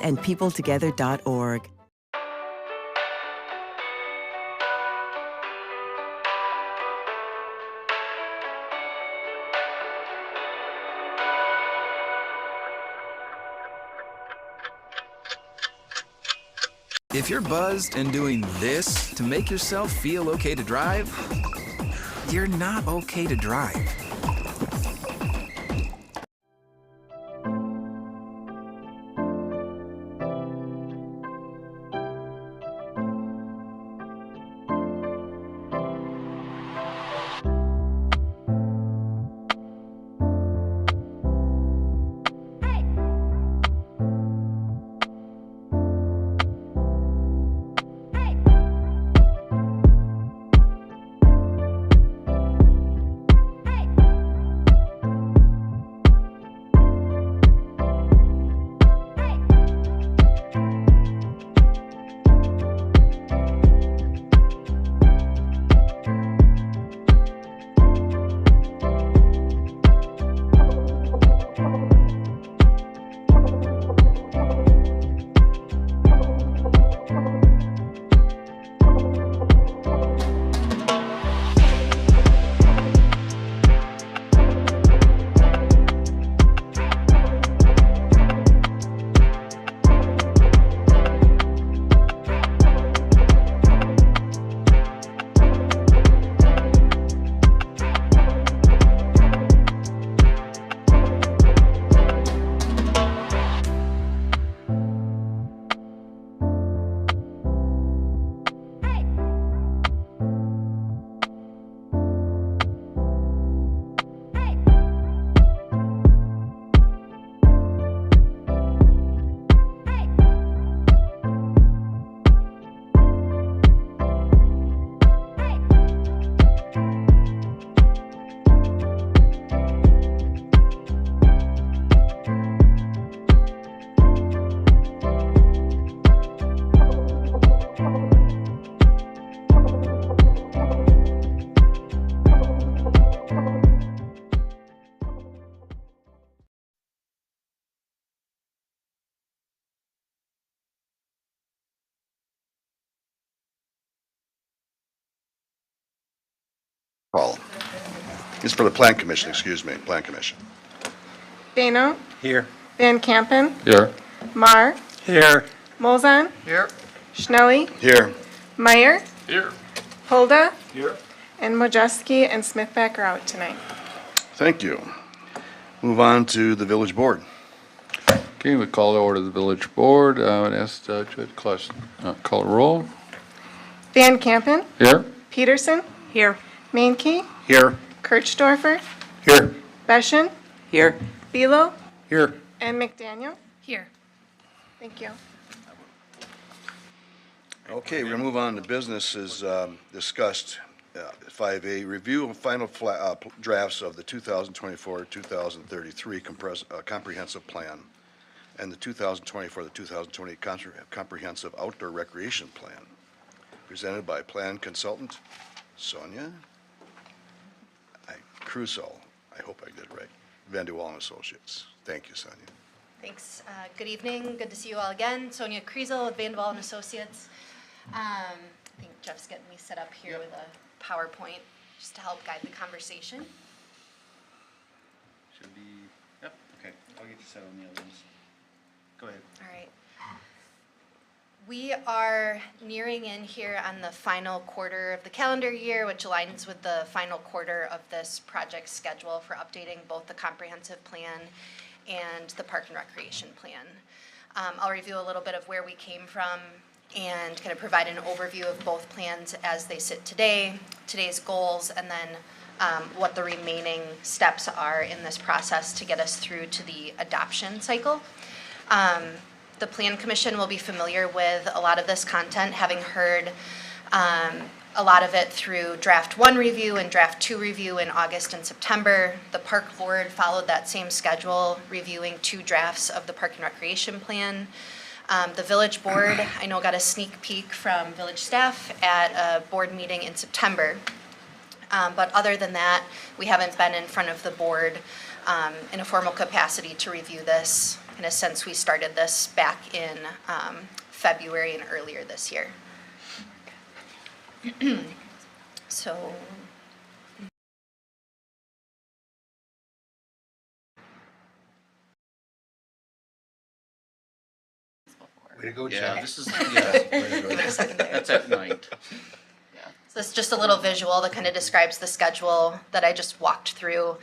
and peopletogether.org. If you're buzzed and doing this to make yourself feel okay to drive, you're not okay to drive. Call. It's for the Plan Commission, excuse me, Plan Commission. Dano, Here. Van Kampen, Here. Mar, Here. Molzahn, Here. Schnelly, Here. Meyer, Here. Holda, Here. and Modjeski and Smithback are out tonight. Thank you. Move on to the Village Board. Okay, we call to order the village board. I would ask Judge Clausen, call a roll. Van Kampen, Here? Peterson, Here. Mankey, Here. Kirchdorfer, Here. Beschen, Here. Belo, Here. and McDaniel. Here. Thank you. Okay, we're going to move on to business as discussed. 5A, review and final drafts of the 2024-2033 comprehensive plan and the 2020 comprehensive outdoor recreation plan, presented by plan consultant Sonia Crusoe. I hope I did it right. Van de Waal and Associates. Thank you, Sonia. Thanks. Good evening. Good to see you all again. Sonia Kriesel with Van de Waal and Associates. I think Jeff's getting me set up here with a PowerPoint just to help guide the conversation. Should be, yep, okay. I'll get you set on the other ones. Go ahead. All right. We are nearing in here on the final quarter of the calendar year, which aligns with the final quarter of this project schedule for updating both the comprehensive plan and the park and recreation plan. I'll review a little bit of where we came from and kind of provide an overview of both plans as they sit today, today's goals, and then what the remaining steps are in this process to get us through to the adoption cycle. The Plan Commission will be familiar with a lot of this content, having heard a lot of it through Draft 1 review and Draft 2 review in August and September. The Park Board followed that same schedule, reviewing 2 drafts of the Park and Recreation Plan. The Village Board, I know, got a sneak peek from village staff at a board meeting in September. But other than that, we haven't been in front of the board in a formal capacity to review this kind of since we started this back in February and earlier this year. So. Way to go, Yeah, Chad. this is, Way yeah, to go, Give it a Chad. second there. that's at night. So it's just a little visual that kind of describes the schedule that I just walked through.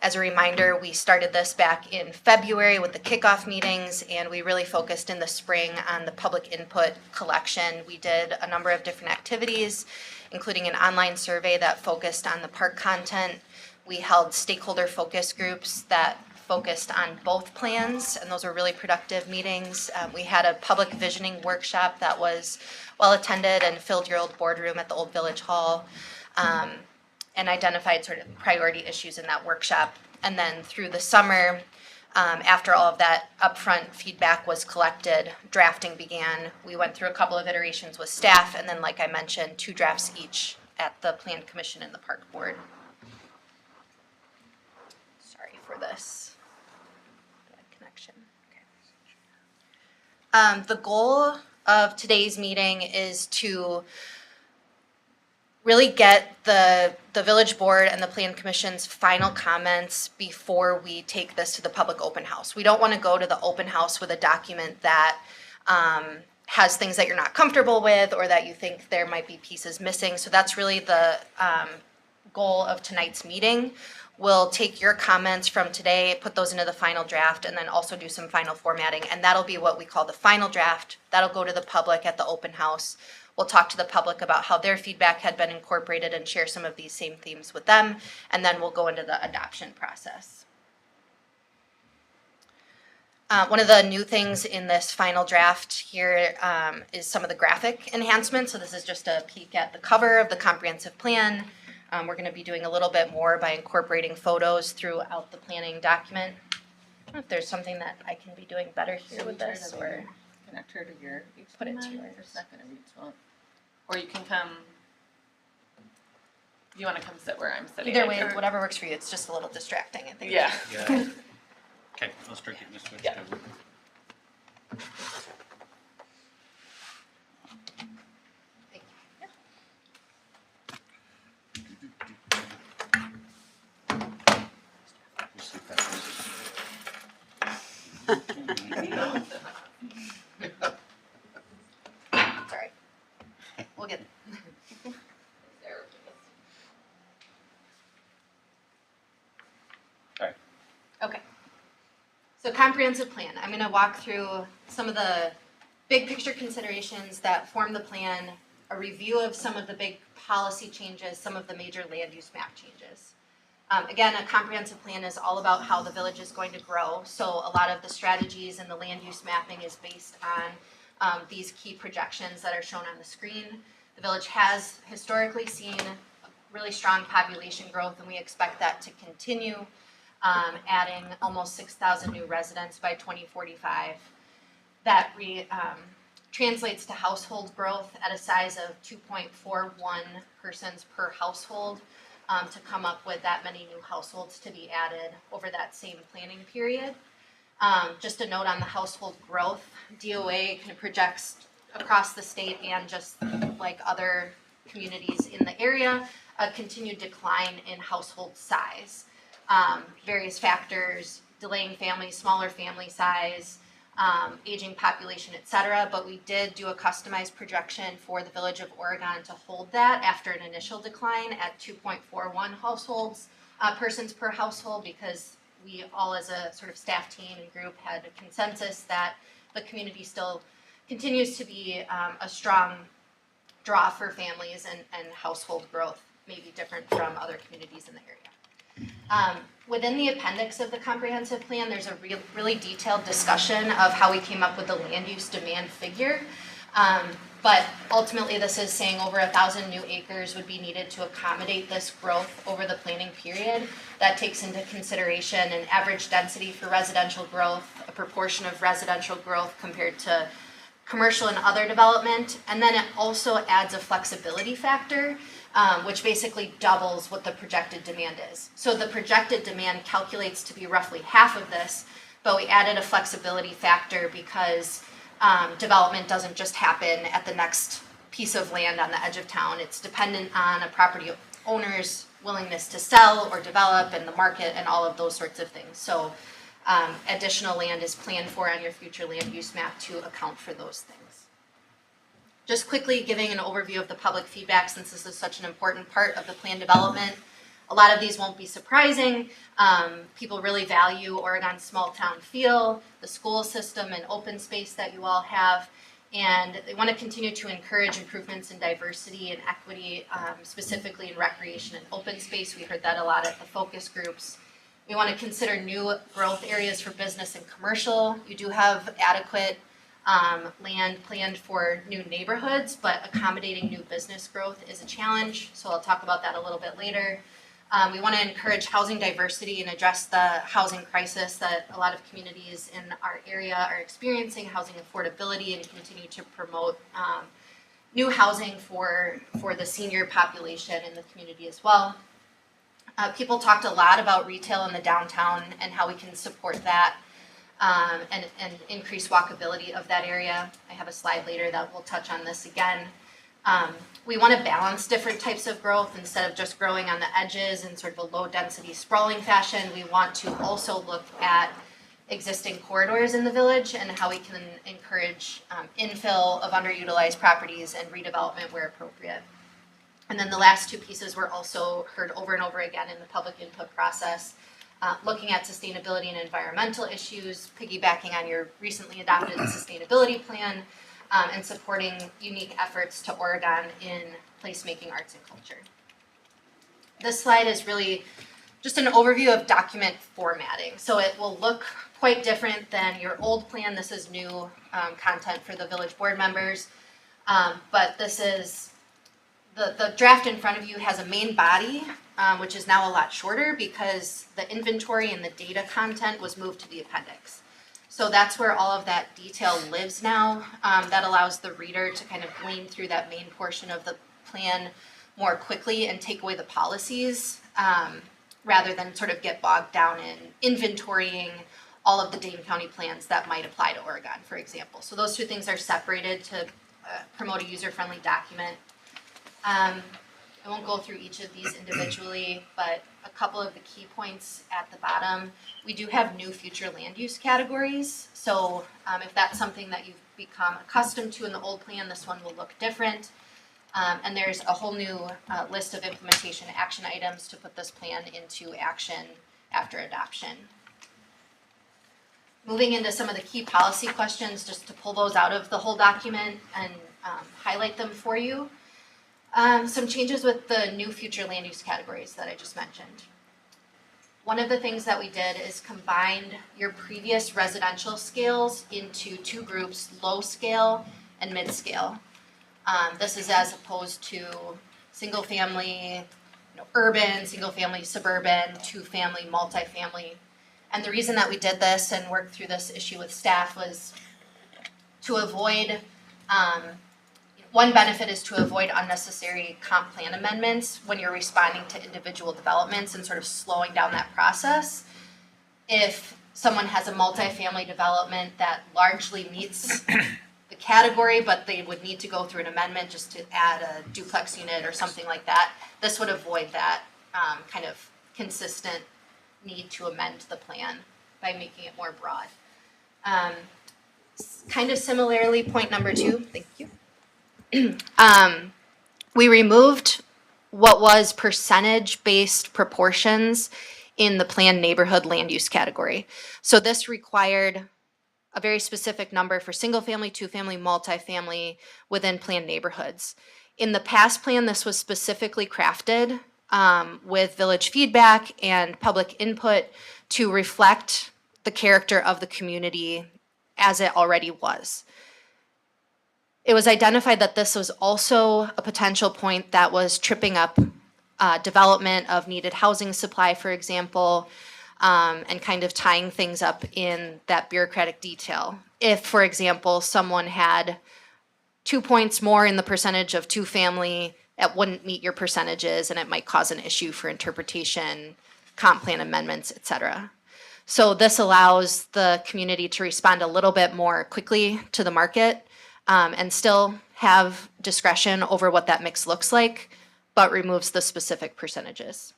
As a reminder, we started this back in February with the kickoff meetings, and we really focused in the spring on the public input collection. We did a number of different activities, including an online survey that focused on the park content. We held stakeholder focus groups that focused on both plans, and those were really productive meetings. We had a public visioning workshop that was well-attended and filled your old boardroom at the Old Village Hall, and identified sort of priority issues in that workshop. And then through the summer, after all of that upfront feedback was collected, drafting began. We went through a couple of iterations with staff, and then, like I mentioned, 2 drafts each at the Plan Commission and the Park Board. Sorry for this. Connection. Okay. The goal of today's meeting is to really get the village board and the plan commission's final comments before we take this to the public open house. We don't want to go to the open house with a document that has things that you're not comfortable with or that you think there might be pieces missing. So that's really the goal of tonight's meeting. We'll take your comments from today, put those into the final draft, and then also do some final formatting. And that'll be what we call the final draft. That'll go to the public at the open house. We'll talk to the public about how their feedback had been incorporated and share some of these same themes with them. And then we'll go into the adoption process. One of the new things in this final draft here is some of the graphic enhancements. So this is just a peek at the cover of the comprehensive plan. We're going to be doing a little bit more by incorporating photos throughout the planning document. I don't know if there's something that I can be doing better here with this, or connect her to your put it to or yours. second of each one. Or you can come. You want to come sit where I'm sitting? Either way, Or- whatever works for you. It's just a little distracting, I think. Yeah. Yeah. Okay, let's start getting this switched Yeah. over. Thank you. We'll see if that Sorry. We'll get. All right. Okay. So comprehensive plan, I'm going to walk through some of the big picture considerations that form the plan, a review of some of the big policy changes, some of the major land use map changes. Again, a comprehensive plan is all about how the village is going to grow. So a lot of the strategies and the land use mapping is based on these key projections that are shown on the screen. The village has historically seen really strong population growth, and we expect that to continue, adding almost 6,000 new residents by 2045. That translates to household growth at a size of 2.41 persons per household, to come up with that many new households to be added over that same planning period. Just a note on the household growth, DOA kind of projects across the state and just like other communities in the area, a continued decline in household size. Various factors, delaying families, smaller family size, aging population, et cetera. But we did do a customized projection for the Village of Oregon to hold that after an initial decline at 2.41 households, persons per household, because we all as a sort of staff team and group had a consensus that the community still continues to be a strong draw for families, and household growth may be different from other communities in the area. Within the appendix of the comprehensive plan, there's a really detailed discussion of how we came up with the land use demand figure. But ultimately, this is saying over 1,000 new acres would be needed to accommodate this growth over the planning period. That takes into consideration an average density for residential growth, a proportion of residential growth compared to commercial and other development, and then it also adds a flexibility factor, which basically doubles what the projected demand is. So the projected demand calculates to be roughly half of this, but we added a flexibility factor because development doesn't just happen at the next piece of land on the edge of town. It's dependent on a property owner's willingness to sell or develop and the market and all of those sorts of things. So additional land is planned for on your future land use map to account for those things. Just quickly giving an overview of the public feedback, since this is such an important part of the plan development. A lot of these won't be surprising. People really value Oregon's small town feel, the school system and open space that you all have, and they want to continue to encourage improvements in diversity and equity, specifically in recreation and open space. We heard that a lot at the focus groups. We want to consider new growth areas for business and commercial. You do have adequate land planned for new neighborhoods, but accommodating new business growth is a challenge, so I'll talk about that a little bit later. We want to encourage housing diversity and address the housing crisis that a lot of communities in our area are experiencing, housing affordability, and continue to promote new housing for the senior population in the community as well. People talked a lot about retail in the downtown and how we can support that and increase walkability of that area. I have a slide later that will touch on this again. We want to balance different types of growth instead of just growing on the edges in sort of a low density sprawling fashion. We want to also look at existing corridors in the village and how we can encourage infill of underutilized properties and redevelopment where appropriate. And then the last two pieces were also heard over and over again in the public input process, looking at sustainability and environmental issues, piggybacking on your recently adopted sustainability plan, and supporting unique efforts to Oregon in placemaking, arts, and culture. This slide is really just an overview of document formatting. So it will look quite different than your old plan. This is new content for the village board members, but this is the draft in front of you has a main body, which is now a lot shorter because the inventory and the data content was moved to the appendix. So that's where all of that detail lives now. That allows the reader to kind of glean through that main portion of the plan more quickly and take away the policies rather than sort of get bogged down in inventorying all of the Dane County plans that might apply to Oregon, for example. So those two things are separated to promote a user-friendly document. I won't go through each of these individually, but a couple of the key points at the bottom. We do have new future land use categories. So if that's something that you've become accustomed to in the old plan, this one will look different. And there's a whole new list of implementation action items to put this plan into action after adoption. Moving into some of the key policy questions, just to pull those out of the whole document and highlight them for you. Some changes with the new future land use categories that I just mentioned. One of the things that we did is combined your previous residential scales into two groups, low scale and mid scale. This is as opposed to single family, urban, single family, suburban, two family, multifamily. And the reason that we did this and worked through this issue with staff was to avoid one benefit is to avoid unnecessary comp plan amendments when you're responding to individual developments and sort of slowing down that process. If someone has a multifamily development that largely meets the category, but they would need to go through an amendment just to add a duplex unit or something like that, this would avoid that kind of consistent need to amend the plan by making it more broad. Kind of similarly, point number 2, thank you. We removed what was percentage-based proportions in the planned neighborhood land use category. So this required a very specific number for single-family, two-family, multifamily within planned neighborhoods. In the past plan, this was specifically crafted with village feedback and public input to reflect the character of the community as it already was. It was identified that this was also a potential point that was tripping up development of needed housing supply, for example, and kind of tying things up in that bureaucratic detail. If, for example, someone had 2 points more in the percentage of two-family, it wouldn't meet your percentages and it might cause an issue for interpretation, comp plan amendments, et cetera. So this allows the community to respond a little bit more quickly to the market and still have discretion over what that mix looks like, but removes the specific percentages.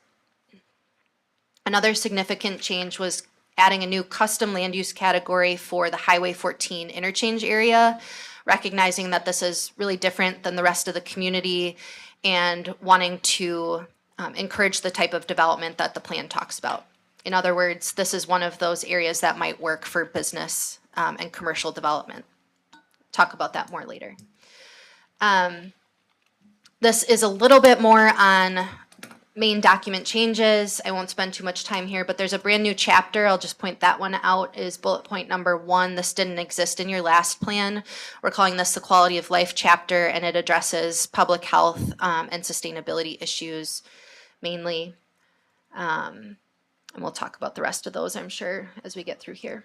Another significant change was adding a new custom land use category for the Highway 14 interchange area, recognizing that this is really different than the rest of the community and wanting to encourage the type of development that the plan talks about. In other words, this is one of those areas that might work for business and commercial development. Talk about that more later. This is a little bit more on main document changes. I won't spend too much time here, but there's a brand new chapter. I'll just point that one out, is bullet point number 1. This didn't exist in your last plan. We're calling this the quality of life chapter, and it addresses public health and sustainability issues mainly. And we'll talk about the rest of those, I'm sure, as we get through here.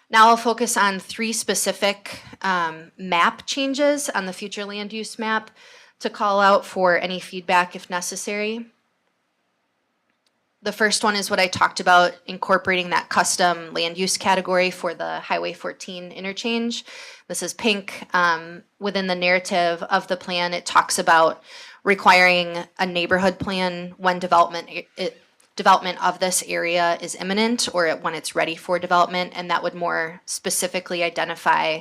Now I'll focus on 3 specific map changes on the future land use map to call out for any feedback if necessary. The first one is what I talked about, incorporating that custom land use category for the Highway 14 interchange. This is pink. Within the narrative of the plan, it talks about requiring a neighborhood plan when development of this area is imminent or when it's ready for development, and that would more specifically identify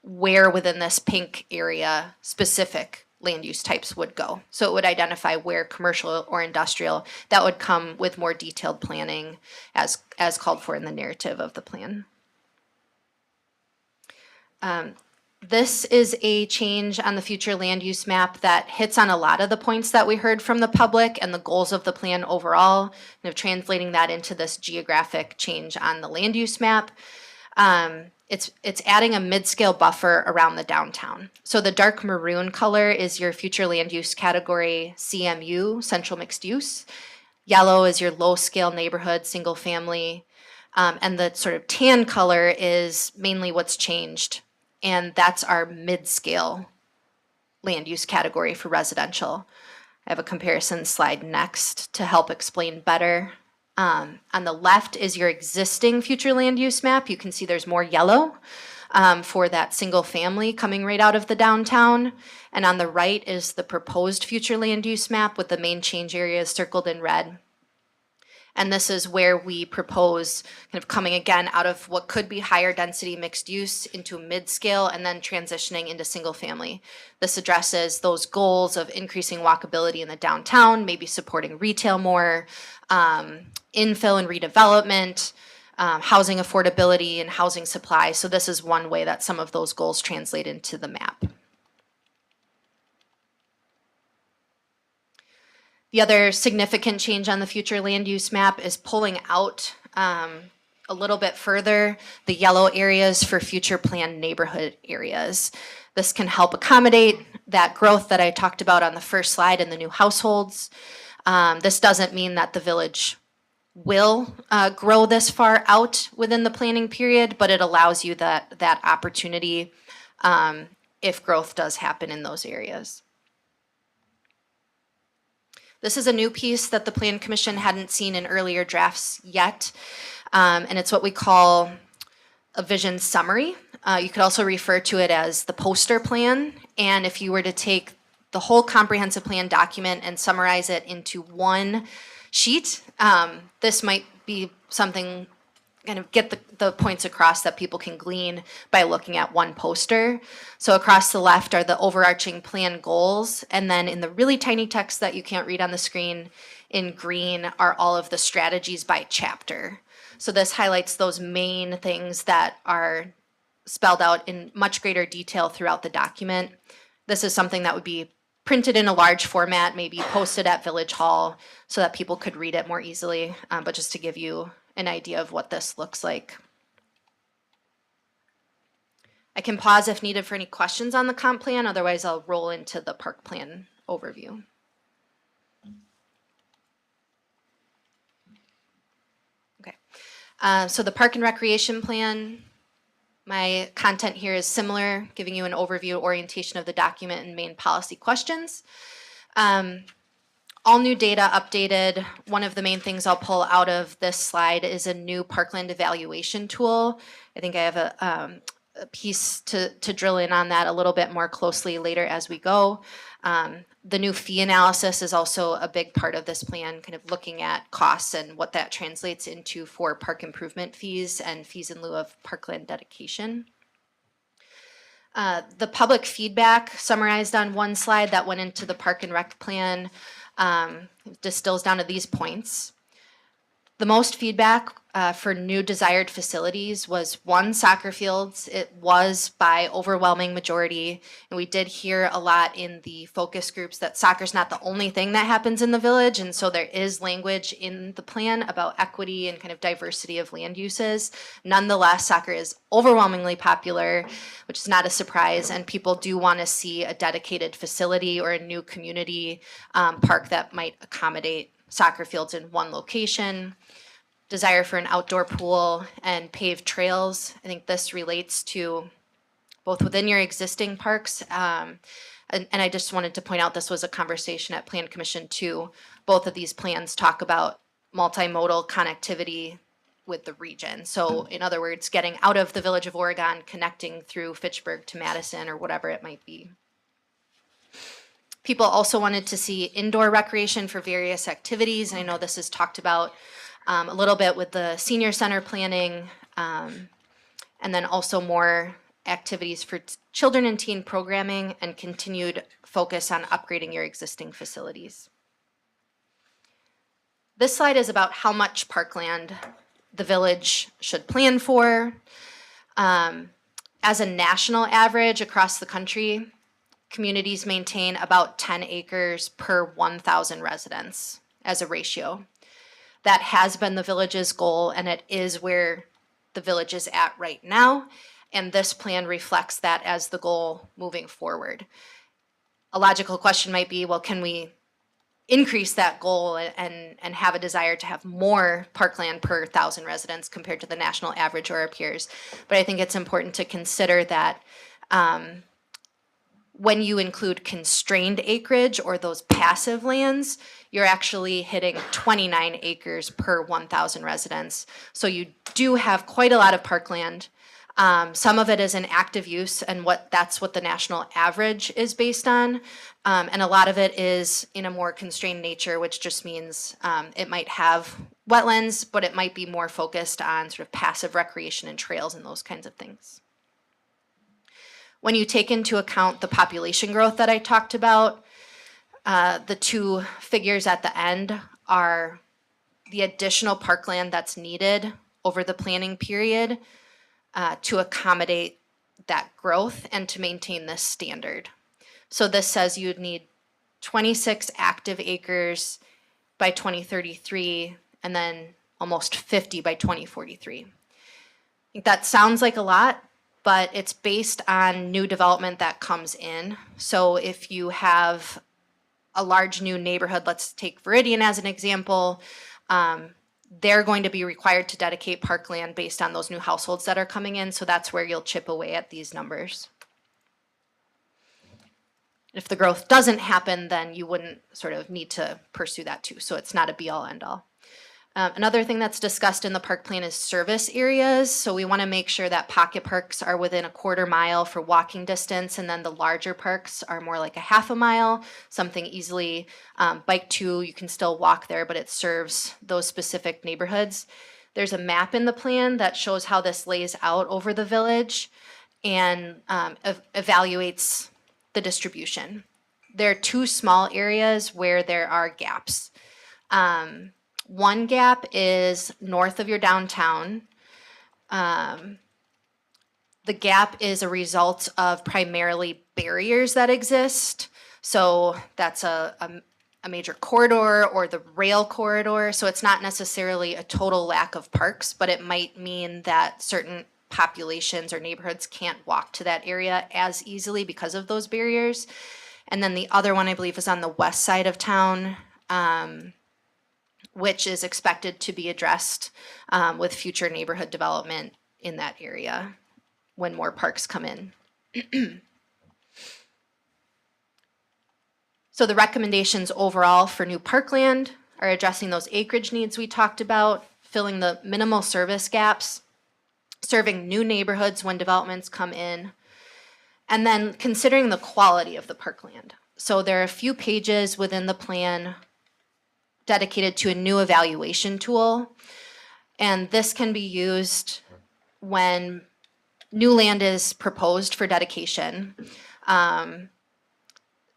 where within this pink area specific land use types would go. So it would identify where commercial or industrial, that would come with more detailed planning as called for in the narrative of the plan. This is a change on the future land use map that hits on a lot of the points that we heard from the public and the goals of the plan overall, and of translating that into this geographic change on the land use map. It's adding a mid-scale buffer around the downtown. So the dark maroon color is your future land use category CMU, central mixed use. Yellow is your low-scale neighborhood, single family. And the sort of tan color is mainly what's changed. And that's our mid-scale land use category for residential. I have a comparison slide next to help explain better. On the left is your existing future land use map. You can see there's more yellow for that single family coming right out of the downtown. And on the right is the proposed future land use map with the main change areas circled in red. And this is where we propose kind of coming again out of what could be higher density mixed use into mid-scale and then transitioning into single family. This addresses those goals of increasing walkability in the downtown, maybe supporting retail more, infill and redevelopment, housing affordability and housing supply. So this is one way that some of those goals translate into the map. The other significant change on the future land use map is pulling out a little bit further the yellow areas for future planned neighborhood areas. This can help accommodate that growth that I talked about on the first slide in the new households. This doesn't mean that the village will grow this far out within the planning period, but it allows you that opportunity if growth does happen in those areas. This is a new piece that the Plan Commission hadn't seen in earlier drafts yet, and it's what we call a vision summary. You could also refer to it as the poster plan, and if you were to take the whole comprehensive plan document and summarize it into one sheet, this might be something, kind of get the points across that people can glean by looking at one poster. So across the left are the overarching plan goals, and then in the really tiny text that you can't read on the screen in green are all of the strategies by chapter. So this highlights those main things that are spelled out in much greater detail throughout the document. This is something that would be printed in a large format, maybe posted at Village Hall so that people could read it more easily, but just to give you an idea of what this looks like. I can pause if needed for any questions on the comp plan, otherwise I'll roll into the park plan overview. Okay, so the park and recreation plan, my content here is similar, giving you an overview orientation of the document and main policy questions. All new data updated. One of the main things I'll pull out of this slide is a new parkland evaluation tool. I think I have a piece to drill in on that a little bit more closely later as we go. The new fee analysis is also a big part of this plan, kind of looking at costs and what that translates into for park improvement fees and fees in lieu of parkland dedication. The public feedback summarized on one slide that went into the Park and Rec plan distills down to these points. The most feedback for new desired facilities was one, soccer fields. It was by overwhelming majority. And we did hear a lot in the focus groups that soccer's not the only thing that happens in the village. And so there is language in the plan about equity and kind of diversity of land uses. Nonetheless, soccer is overwhelmingly popular, which is not a surprise. And people do want to see a dedicated facility or a new community park that might accommodate soccer fields in one location. Desire for an outdoor pool and paved trails. I think this relates to both within your existing parks. And I just wanted to point out this was a conversation at Plan Commission too. Both of these plans talk about multimodal connectivity with the region. So in other words, getting out of the Village of Oregon, connecting through Fitchburg to Madison or whatever it might be. People also wanted to see indoor recreation for various activities. I know this is talked about a little bit with the senior center planning, and then also more activities for children and teen programming and continued focus on upgrading your existing facilities. This slide is about how much parkland the village should plan for. As a national average across the country, communities maintain about 10 acres per 1,000 residents as a ratio. That has been the village's goal, and it is where the village is at right now. And this plan reflects that as the goal moving forward. A logical question might be, well, can we increase that goal and have a desire to have more parkland per 1,000 residents compared to the national average or our peers? But I think it's important to consider that when you include constrained acreage or those passive lands, you're actually hitting 29 acres per 1,000 residents. So you do have quite a lot of parkland. Some of it is in active use, and that's what the national average is based on. And a lot of it is in a more constrained nature, which just means it might have wetlands, but it might be more focused on sort of passive recreation and trails and those kinds of things. When you take into account the population growth that I talked about, the two figures at the end are the additional parkland that's needed over the planning period to accommodate that growth and to maintain this standard. So this says you'd need 26 active acres by 2033 and then almost 50 by 2043. I think that sounds like a lot, but it's based on new development that comes in. So if you have a large new neighborhood, let's take Viridian as an example, they're going to be required to dedicate parkland based on those new households that are coming in. So that's where you'll chip away at these numbers. If the growth doesn't happen, then you wouldn't sort of need to pursue that too. So it's not a be all end all. Another thing that's discussed in the park plan is service areas. So we want to make sure that pocket parks are within a quarter mile for walking distance, and then the larger parks are more like a half a mile, something easily bike to. You can still walk there, but it serves those specific neighborhoods. There's a map in the plan that shows how this lays out over the village and evaluates the distribution. There are two small areas where there are gaps. One gap is north of your downtown. The gap is a result of primarily barriers that exist. So that's a major corridor or the rail corridor. So it's not necessarily a total lack of parks, but it might mean that certain populations or neighborhoods can't walk to that area as easily because of those barriers. And then the other one, I believe, is on the west side of town, which is expected to be addressed with future neighborhood development in that area when more parks come in. So the recommendations overall for new parkland are addressing those acreage needs we talked about, filling the minimal service gaps, serving new neighborhoods when developments come in, and then considering the quality of the parkland. So there are a few pages within the plan dedicated to a new evaluation tool, and this can be used when new land is proposed for dedication,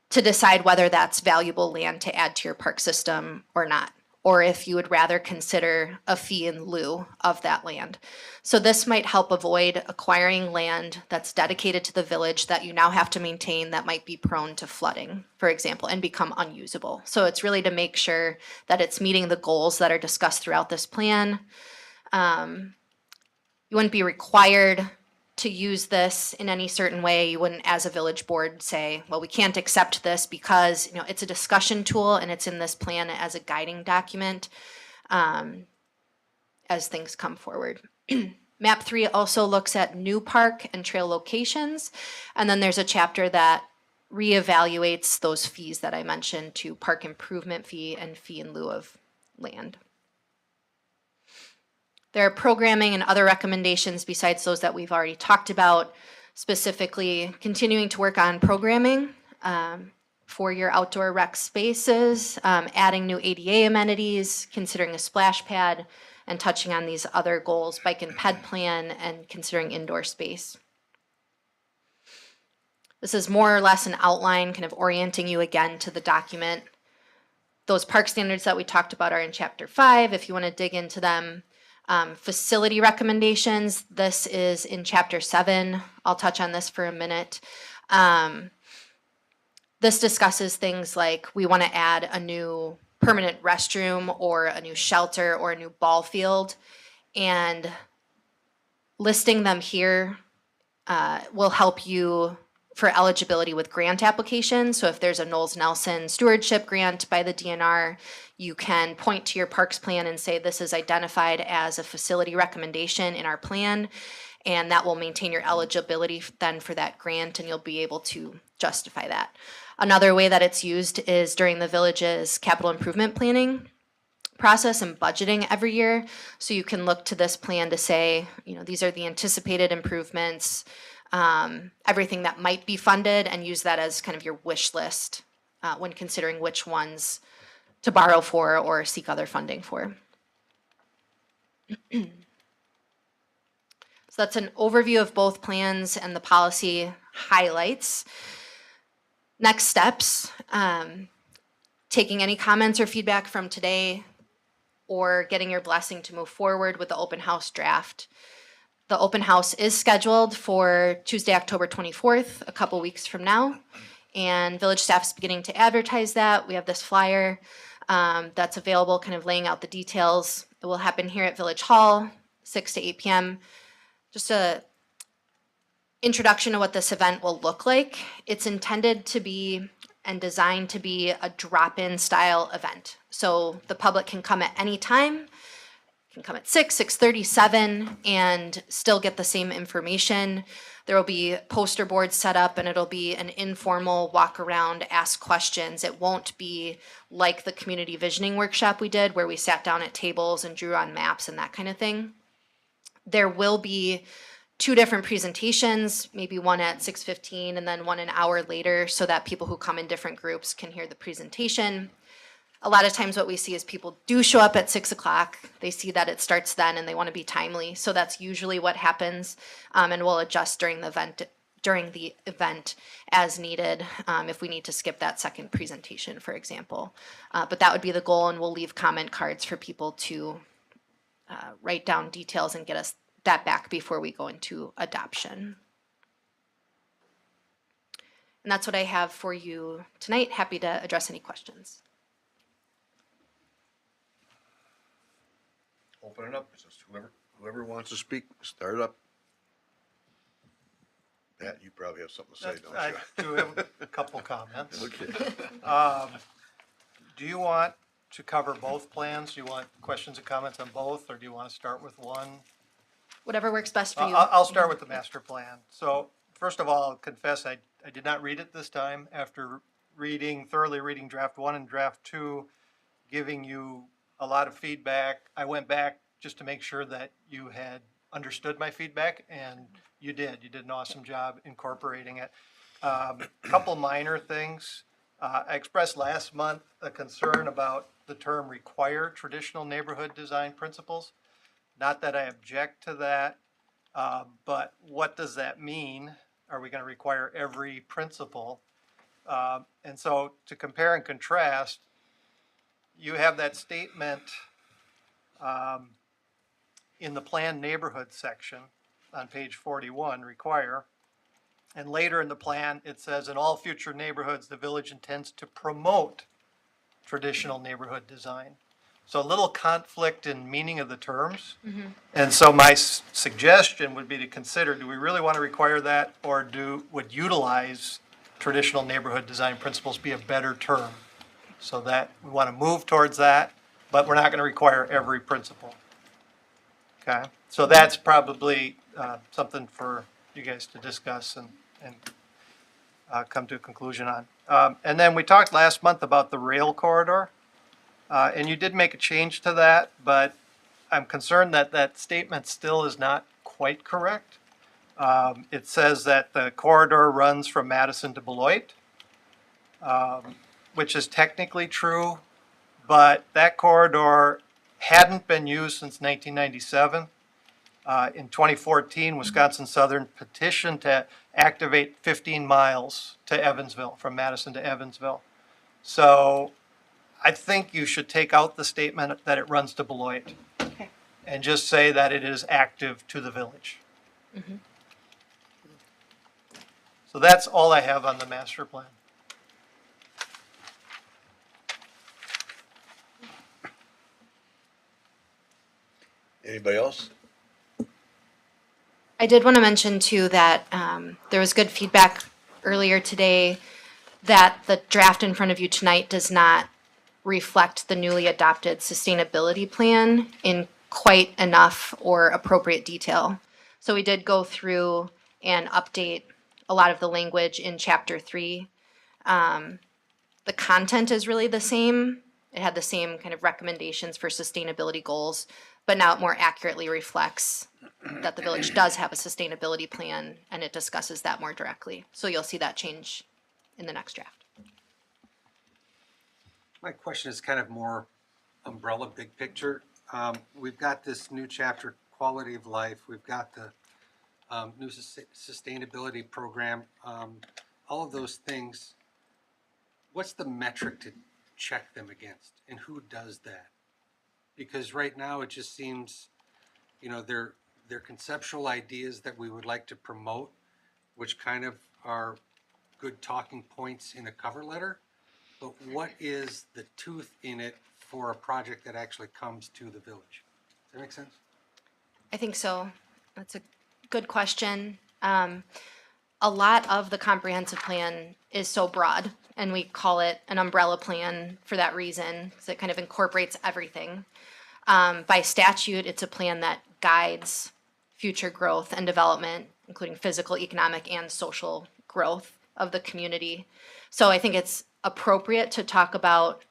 to decide whether that's valuable land to add to your park system or not, or if you would rather consider a fee in lieu of that land. So this might help avoid acquiring land that's dedicated to the village that you now have to maintain that might be prone to flooding, for example, and become unusable. So it's really to make sure that it's meeting the goals that are discussed throughout this plan. You wouldn't be required to use this in any certain way. You wouldn't, as a village board, say, well, we can't accept this because, it's a discussion tool and it's in this plan as a guiding document as things come forward. Map 3 also looks at new park and trail locations, and then there's a chapter that reevaluates those fees that I mentioned to park improvement fee and fee in lieu of land. There are programming and other recommendations besides those that we've already talked about, specifically continuing to work on programming for your outdoor rec spaces, adding new ADA amenities, considering a splash pad, and touching on these other goals, bike and ped plan, and considering indoor space. This is more or less an outline, kind of orienting you again to the document. Those park standards that we talked about are in Chapter 5, if you want to dig into them. Facility recommendations, this is in Chapter 7. I'll touch on this for a minute. This discusses things like we want to add a new permanent restroom or a new shelter or a new ball field, and listing them here will help you for eligibility with grant applications. So if there's a Knowles Nelson stewardship grant by the DNR, you can point to your parks plan and say this is identified as a facility recommendation in our plan, and that will maintain your eligibility then for that grant, and you'll be able to justify that. Another way that it's used is during the village's capital improvement planning process and budgeting every year. So you can look to this plan to say, these are the anticipated improvements, everything that might be funded, and use that as kind of your wish list when considering which ones to borrow for or seek other funding for. So that's an overview of both plans and the policy highlights. Next steps, taking any comments or feedback from today or getting your blessing to move forward with the open house draft. The open house is scheduled for Tuesday, October 24th, a couple weeks from now, and village staff is beginning to advertise that. We have this flyer that's available, kind of laying out the details. It will happen here at Village Hall, 6 to 8 p.m. Just a introduction to what this event will look like. It's intended to be and designed to be a drop-in style event. So the public can come at any time, can come at 6, 6:30, 7, and still get the same information. There will be poster boards set up, and it'll be an informal walk around, ask questions. It won't be like the community visioning workshop we did where we sat down at tables and drew on maps and that kind of thing. There will be 2 different presentations, maybe one at 6:15 and then one an hour later, so that people who come in different groups can hear the presentation. A lot of times what we see is people do show up at 6 o'clock. They see that it starts then and they want to be timely. So that's usually what happens, and we'll adjust during the event as needed if we need to skip that second presentation, for example. But that would be the goal, and we'll leave comment cards for people to write down details and get us that back before we go into adoption. And that's what I have for you tonight. Happy to address any questions. Open it up. It's just whoever wants to speak, start it up. Pat, you probably have something to say, don't I you? do have a couple comments. Okay. Do you want to cover both plans? Do you want questions and comments on both, or do you want to start with one? Whatever works best for you. I'll start with the master plan. So first of all, I'll confess I did not read it this time after thoroughly reading draft 1 and draft 2, giving you a lot of feedback. I went back just to make sure that you had understood my feedback, and you did. You did an awesome job incorporating it. Couple minor things. I expressed last month a concern about the term require traditional neighborhood design principles. Not that I object to that, but what does that mean? Are we going to require every principle? And so to compare and contrast, you have that statement in the planned neighborhood section on page 41, require. And later in the plan, it says, in all future neighborhoods, the village intends to promote traditional neighborhood design. So a little conflict in meaning of the terms. And so my suggestion would be to consider, do we really want to require that, or would utilize traditional neighborhood design principles be a better term? So that we want to move towards that, but we're not going to require every principle. Okay, so that's probably something for you guys to discuss and come to a conclusion on. And then we talked last month about the rail corridor, and you did make a change to that, but I'm concerned that that statement still is not quite correct. It says that the corridor runs from Madison to Beloit, which is technically true, but that corridor hadn't been used since 1997. In 2014, Wisconsin Southern petitioned to activate 15 miles to Evansville, from Madison to Evansville. So I think you should take out the statement that it runs to Beloit and just say that it is active to the village. So that's all I have on the master plan. Anybody else? I did want to mention too that there was good feedback earlier today that the draft in front of you tonight does not reflect the newly adopted sustainability plan in quite enough or appropriate detail. So we did go through and update a lot of the language in chapter 3. The content is really the same. It had the same kind of recommendations for sustainability goals, but now it more accurately reflects that the village does have a sustainability plan, and it discusses that more directly. So you'll see that change in the next draft. My question is kind of more umbrella, big picture. We've got this new chapter, quality of life. We've got the new sustainability program. All of those things. What's the metric to check them against, and who does that? Because right now it just seems, you know, they're conceptual ideas that we would like to promote, which kind of are good talking points in a cover letter. But what is the tooth in it for a project that actually comes to the village? Does that make sense? I think so. That's a good question. A lot of the comprehensive plan is so broad, and we call it an umbrella plan for that reason, because it kind of incorporates everything. By statute, it's a plan that guides future growth and development, including physical, economic, and social growth of the community. So I think it's appropriate to talk about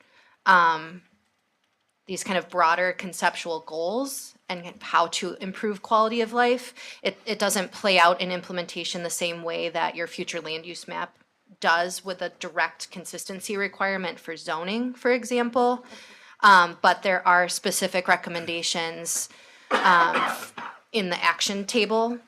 these kind of broader conceptual goals and how to improve quality of life. It doesn't play out in implementation the same way that your future land use map does, with a direct consistency requirement for zoning, for example. But there are specific recommendations in the action table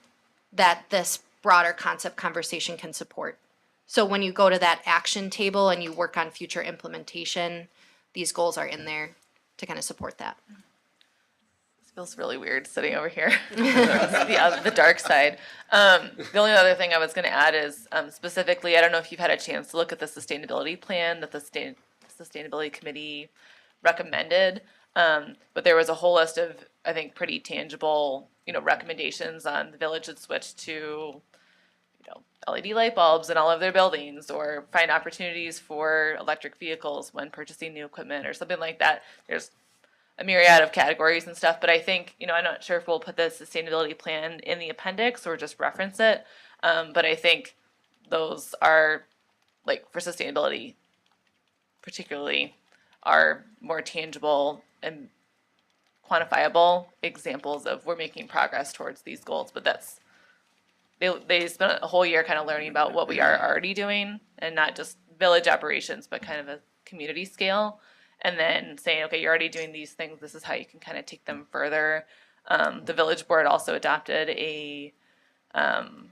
that this broader concept conversation can support. So when you go to that action table and you work on future implementation, these goals are in there to kind of support that. This feels really weird sitting over here. the dark side. The only other thing I was going to add is specifically, I don't know if you've had a chance to look at the sustainability plan that the Sustainability Committee recommended, but there was a whole list of, I think, pretty tangible, recommendations on the village should switch to, LED light bulbs in all of their buildings, or find opportunities for electric vehicles when purchasing new equipment or something like that. There's a myriad of categories and stuff, but I think, I'm not sure if we'll put the sustainability plan in the appendix or just reference it, but I think those are, like, for sustainability, particularly are more tangible and quantifiable examples of we're making progress towards these goals. But that's, they spent a whole year kind of learning about what we are already doing, and not just village operations, but kind of a community scale. And then saying, okay, you're already doing these things, this is how you can kind of take them further. The village board also adopted a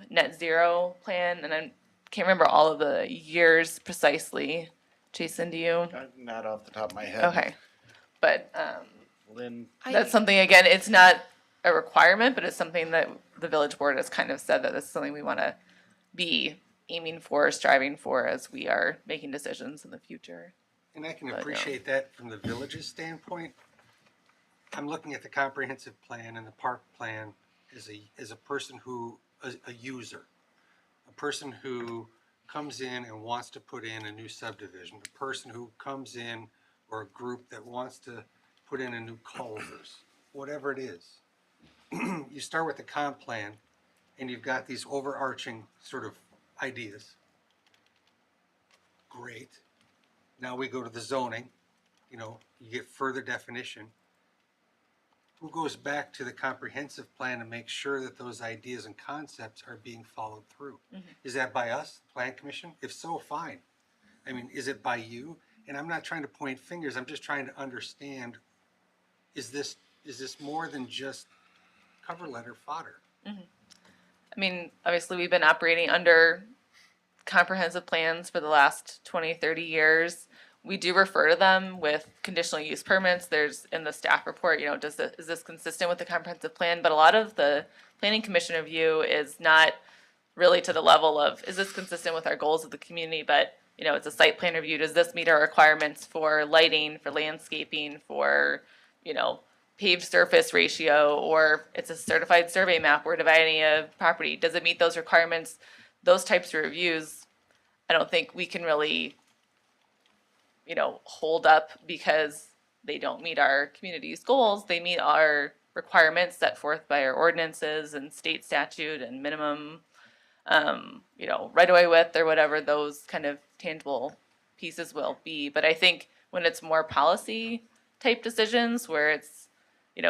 net zero plan, and I can't remember all of the years precisely. Jason, do you? Not off the top of my head. Okay. But Lynn, that's something, again, it's not a requirement, but it's something that the village board has kind of said that it's something we want to be aiming for, striving for as we are making decisions in the future. And I can But, appreciate that from the village's standpoint. I'm looking at the comprehensive plan and the park plan as a person who, a user, a person who comes in and wants to put in a new subdivision, a person who comes in, or a group that wants to put in a new culvers, whatever it is. You start with the comp plan and you've got these overarching sort of ideas. Great. Now we go to the zoning, you get further definition. Who goes back to the comprehensive plan to make sure that those ideas and concepts are being followed through? Is that by us, the Plan Commission? If so, fine. I mean, is it by you? And I'm not trying to point fingers, I'm just trying to understand, is this more than just cover letter fodder? I mean, obviously, we've been operating under comprehensive plans for the last 20, 30 years. We do refer to them with conditional use permits. There's in the staff report, is this consistent with the comprehensive plan? But a lot of the planning commission review is not really to the level of, is this consistent with our goals of the community? But, it's a site plan review. Does this meet our requirements for lighting, for landscaping, for, paved surface ratio, or it's a certified survey map, we're dividing a property. Does it meet those requirements? Those types of reviews, I don't think we can really hold up because they don't meet our community's goals. They meet our requirements set forth by our ordinances and state statute and minimum, right away width or whatever those kind of tangible pieces will be. But I think when it's more policy type decisions where it's,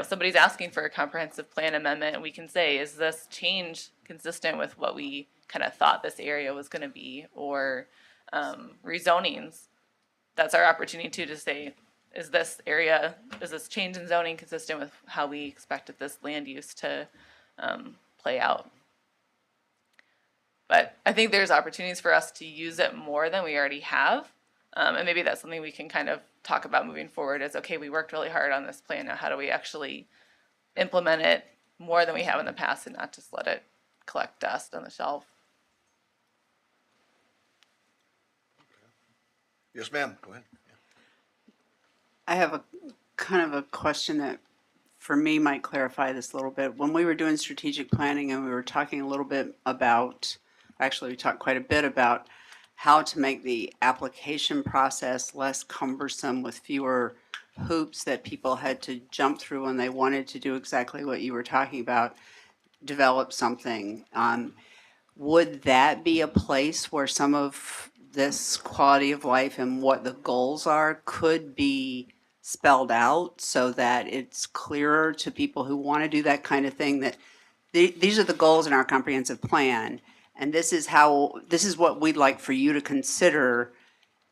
somebody's asking for a comprehensive plan amendment, and we can say, is this change consistent with what we kind of thought this area was going to be, or rezonings? That's our opportunity to say, is this change in zoning consistent with how we expected this land use to play out? But I think there's opportunities for us to use it more than we already have. And maybe that's something we can kind of talk about moving forward is, okay, we worked really hard on this plan. Now, how do we actually implement it more than we have in the past and not just let it collect dust on the shelf? Yes, ma'am, go ahead. I have a kind of a question that for me might clarify this a little bit. When we were doing strategic planning and we were talking a little bit about, actually we talked quite a bit about how to make the application process less cumbersome with fewer hoops that people had to jump through when they wanted to do exactly what you were talking about, develop something. Would that be a place where some of this quality of life and what the goals are could be spelled out so that it's clearer to people who want to do that kind of thing, that these are the goals in our comprehensive plan, and this is what we'd like for you to consider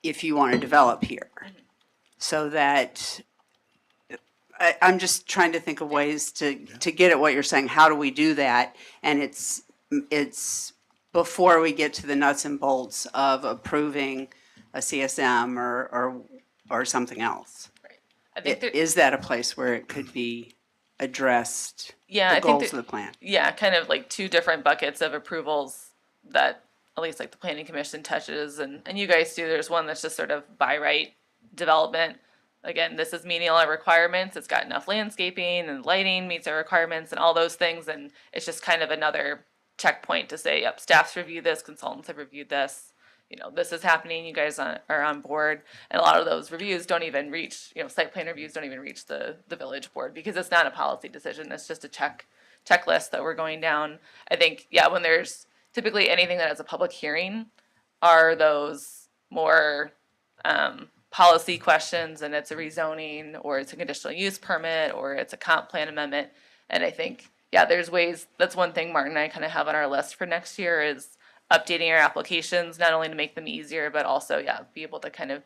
if you want to develop here. So that I'm just trying to think of ways to get at what you're saying. How do we do that? And it's before we get to the nuts and bolts of approving a CSM or something else. Right. I think Is that a place where it could be addressed? Yeah, the goals of the plan. Yeah, kind of like two different buckets of approvals that at least like the planning commission touches, and you guys do. There's one that's just sort of by right development. Again, this is meeting all our requirements. It's got enough landscaping and lighting meets our requirements and all those things, and it's just kind of another checkpoint to say, yep, staff's reviewed this, consultants have reviewed this, this is happening, you guys are on board. And a lot of those reviews don't even reach, site plan reviews don't even reach the village board because it's not a policy decision. It's just a checklist that we're going down. I think, when there's typically anything that has a public hearing are those more policy questions and it's a rezoning or it's a conditional use permit or it's a comp plan amendment. And I think, yeah, there's ways, that's one thing Martin and I kind of have on our list for next year is updating our applications, not only to make them easier, but also, yeah, be able to kind of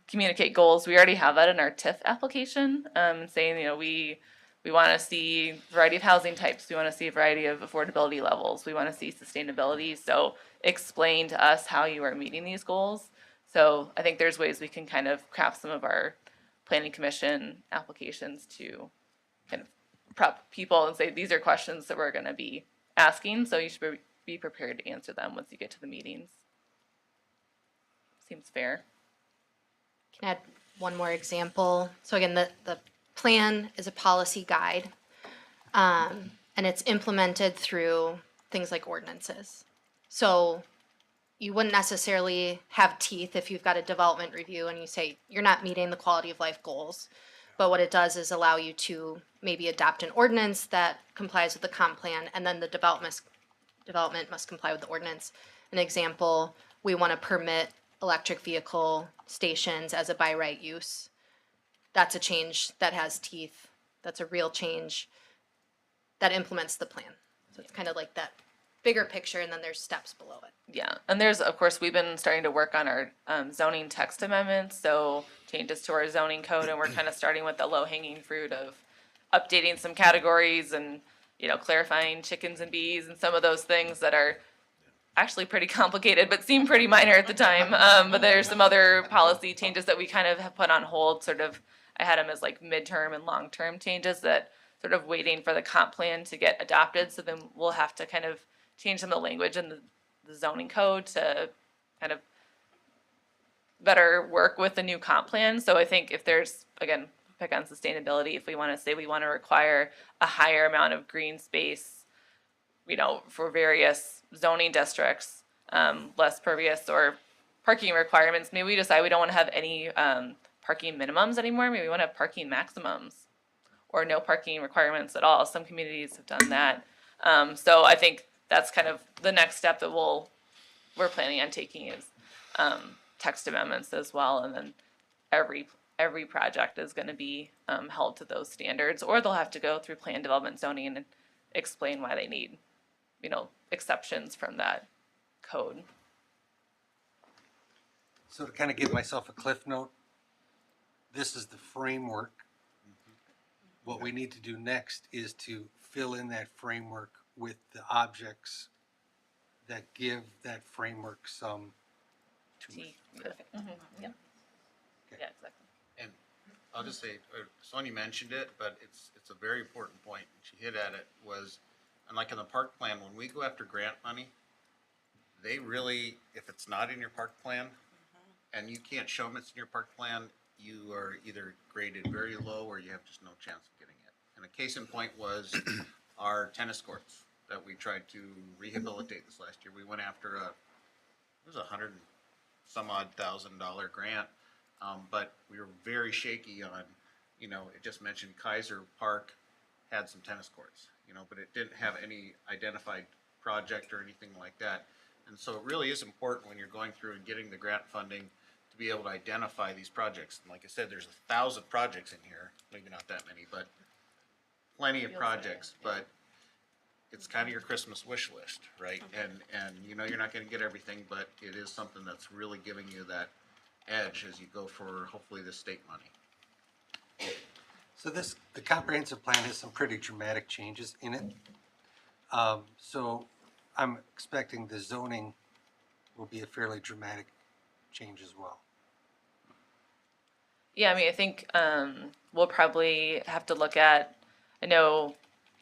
communicate goals. We already have that in our TIF application, saying, you know, we want to see variety of housing types. We want to see a variety of affordability levels. We want to see sustainability. So explain to us how you are meeting these goals. So I think there's ways we can kind of craft some of our planning commission applications to kind of prep people and say, these are questions that we're going to be asking. So you should be prepared to answer them once you get to the meetings. Seems fair. Can add one more example. So again, the plan is a policy guide, and it's implemented through things like ordinances. So you wouldn't necessarily have teeth if you've got a development review and you say you're not meeting the quality of life goals. But what it does is allow you to maybe adopt an ordinance that complies with the comp plan, and then the development must comply with the ordinance. An example, we want to permit electric vehicle stations as a by right use. That's a change that has teeth. That's a real change that implements the plan. So it's kind of like that bigger picture, and then there's steps below it. Yeah, and there's, of course, we've been starting to work on our zoning text amendments, so changes to our zoning code, and we're kind of starting with the low-hanging fruit of updating some categories and, you know, clarifying chickens and bees and some of those things that are actually pretty complicated, but seem pretty minor at the time. But there's some other policy changes that we kind of have put on hold, sort of, I had them as like midterm and long-term changes that sort of waiting for the comp plan to get adopted, so then we'll have to kind of change some of the language in the zoning code to kind of better work with the new comp plan. So I think if there's, again, pick on sustainability, if we want to say we want to require a higher amount of green space, you know, for various zoning districts, less pervious or parking requirements, maybe we decide we don't want to have any parking minimums anymore. Maybe we want to have parking maximums or no parking requirements at all. Some communities have done that. So I think that's kind of the next step that we're planning on taking is text amendments as well, and then every project is going to be held to those standards, or they'll have to go through plan development zoning and explain why they need, you know, exceptions from that code. So to kind of give myself a cliff note, this is the framework. What we need to do next is to fill in that framework with the objects that give that framework some Perfect. Mm-hmm. Yep. Okay. Yeah, exactly. And I'll just say, Sonia mentioned it, but it's a very important point. She hit at it was, and like in the park plan, when we go after grant money, they really, if it's not in your park plan and you can't show them it's in your park plan, you are either graded very low or you have just no chance of getting it. And a case in point was our tennis courts that we tried to rehabilitate this last year. We went after it was $100,000 grant, but we were very shaky on, you know, it just mentioned Kaiser Park had some tennis courts, you know, but it didn't have any identified project or anything like that. And so it really is important when you're going through and getting the grant funding to be able to identify these projects. And like I said, there's 1,000 projects in here, maybe not that many, but plenty of projects, but it's kind of your Christmas wish list, right? And you know you're not going to get everything, but it is something that's really giving you that edge as you go for hopefully the state money. So the comprehensive plan has some pretty dramatic changes in it. So I'm expecting the zoning will be a fairly dramatic change as well. Yeah, I mean, I think we'll probably have to look at, I know,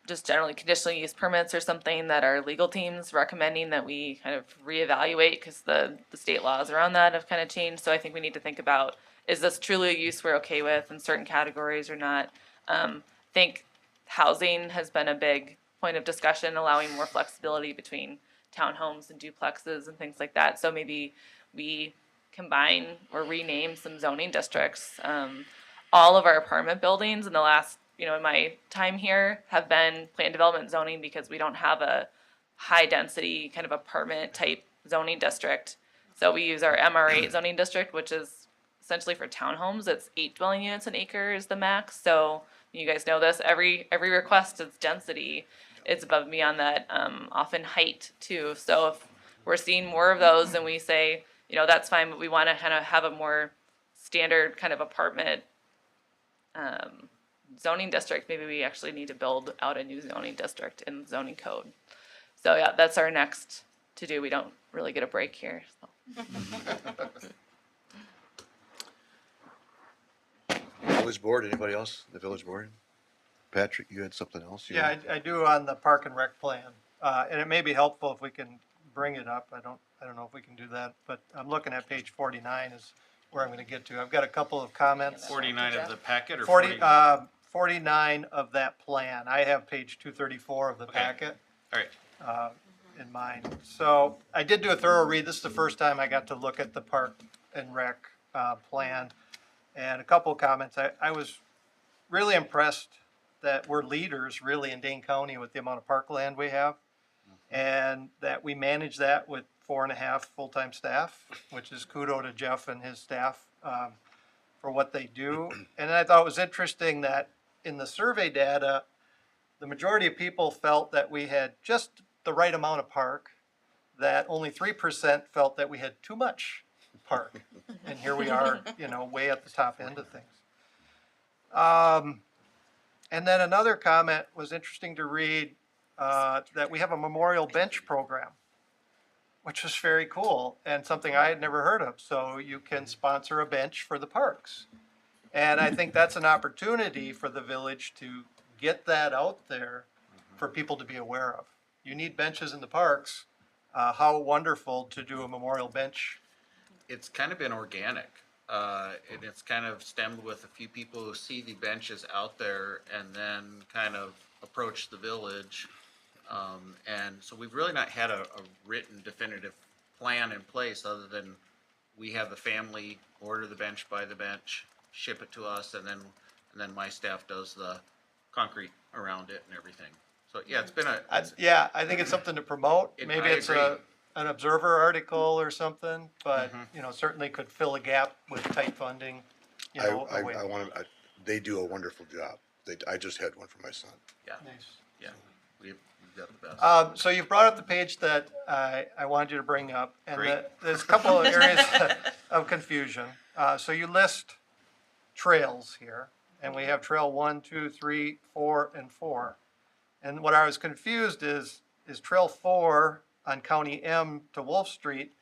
just generally conditional use permits or something that our legal team's recommending that we kind of reevaluate because the state laws around that have kind of changed. So I think we need to think about, is this truly a use we're okay with in certain categories or not? I think housing has been a big point of discussion, allowing more flexibility between townhomes and duplexes and things like that. So maybe we combine or rename some zoning districts. All of our apartment buildings in the last, you know, in my time here have been plan development zoning because we don't have a high density kind of apartment type zoning district. So we use our MR8 zoning district, which is essentially for townhomes, it's 8 dwelling units an acre is the max. So you guys know this, every request is density. It's above and beyond that, often height too. So if we're seeing more of those and we say, you know, that's fine, but we want to kind of have a more standard kind of apartment zoning district, maybe we actually need to build out a new zoning district in the zoning code. So yeah, that's our next to do. We don't really get a break here. So. Village board, anybody else? The village board? Patrick, you had something else? you Yeah, had? I do on the park and rec plan, and it may be helpful if we can bring it up. I don't know if we can do that, but I'm looking at page 49 is where I'm gonna get to. I've got a couple of comments. 49 of the packet or 40, 49 of that plan. I have page 234 of the Okay. packet All right. in mind. So I did do a thorough read. This is the first time I got to look at the park and rec plan. And a couple of comments. I was really impressed that we're leaders really in Dane County with the amount of parkland we have. And that we manage that with 4.5 full-time staff, which is kudo to Jeff and his staff for what they do. And I thought it was interesting that in the survey data, the majority of people felt that we had just the right amount of park, that only 3% felt that we had too much park. And here we are, you know, way at the top end of things. And then another comment was interesting to read, that we have a memorial bench program, which was very cool and something I had never heard of. So you can sponsor a bench for the parks. And I think that's an opportunity for the village to get that out there for people to be aware of. You need benches in the parks. How wonderful to do a memorial bench. It's kind of been organic, and it's kind of stemmed with a few people who see the benches out there and then kind of approach the village. And so we've really not had a written definitive plan in place other than we have the family order the bench, buy the bench, ship it to us, and then my staff does the concrete around it and everything. So yeah, it's been Yeah, I think it's something to promote. Maybe I it's agree. an Observer article or something, but, you know, certainly could fill a gap with tight funding, you know. I away. want to, they do a wonderful job. I just had one for my son. yeah, Nice. yeah. We've got the best. So you've brought up the page that I wanted you to bring up, and Great. there's a couple of areas of confusion. So you list trails here, and we have trail 1, 2, 3, 4, and 4. And what I was confused is trail 4 on County M to Wolf Street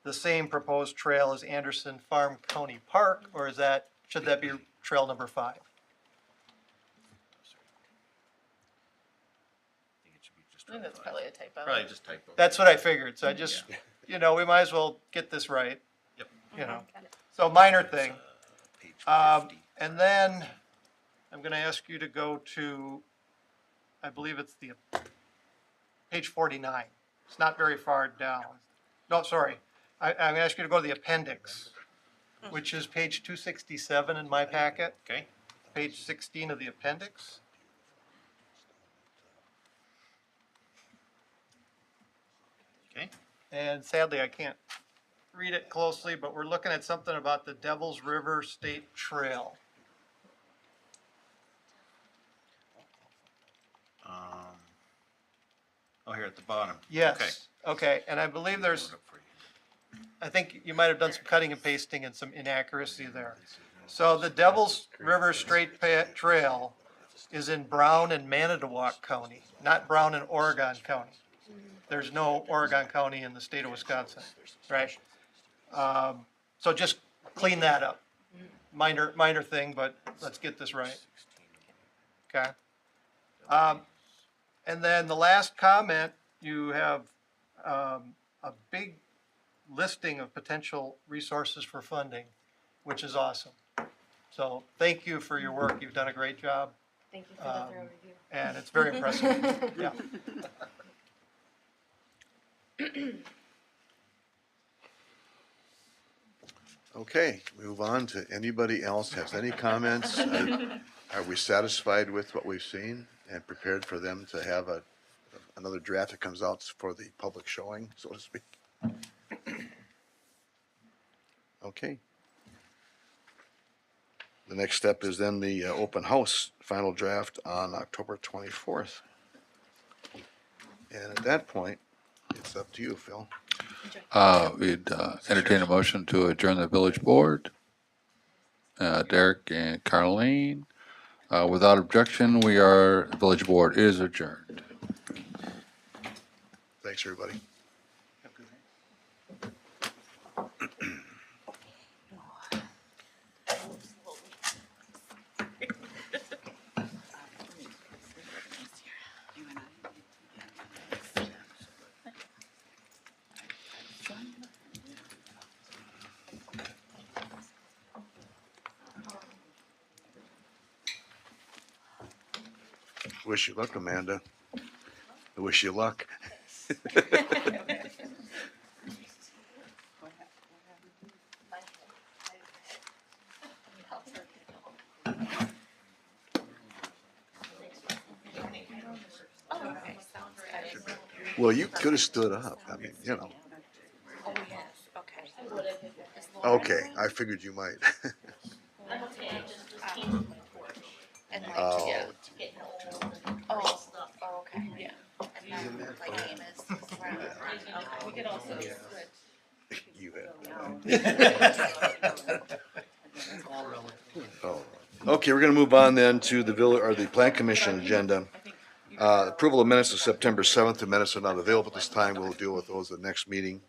the same proposed trail as Anderson Farm County Park, or should that be trail number 5? I think that's probably a typo. Probably just typo. That's what I figured, so I just, you know, we might as well get this right, Yep. you know. So minor thing. Page 50. And then I'm gonna ask you to go to, I believe it's the, page 49. It's not very far down. No, sorry. I'm gonna ask you to go to the appendix, which is page 267 in my packet, Okay, page 16 of the appendix. okay. And sadly, I can't read it closely, but we're looking at something about the Devils River State Trail. Oh, here at the bottom. Okay. Yes, okay, and I believe there's, I think you might have done some cutting and pasting and some inaccuracy there. So the Devils River Straight Trail is in Brown and Manitowoc County, not Brown and Oregon County. There's no Oregon County in the state of Wisconsin, right? So just clean that up. Minor thing, but let's get this right. Okay? And then the last comment, you have a big listing of potential resources for funding, which is awesome. So thank you for your work. You've done a great job, Thank you for the thorough review. and it's very impressive. Yeah. Okay, move on to anybody else has any comments? Are we satisfied with what we've seen and prepared for them to have another draft that comes out for the public showing, so to speak? Okay. The next step is then the open house final draft on October 24th. And at that point, it's up to you, Phil. We'd entertain a motion to adjourn the village board. Derek and Carleen. Without objection, the village board is adjourned. Thanks, everybody. Wish you luck, Amanda. I wish you luck. Well, you could have stood up. I mean, you know. Okay, I figured you might. Oh, okay, yeah. We could also you had. Oh. Okay, we're gonna move on then to the village, or the plan commission agenda. Approval of minutes of September 7th. The minutes are not available at this time. We'll deal with those at the next meeting.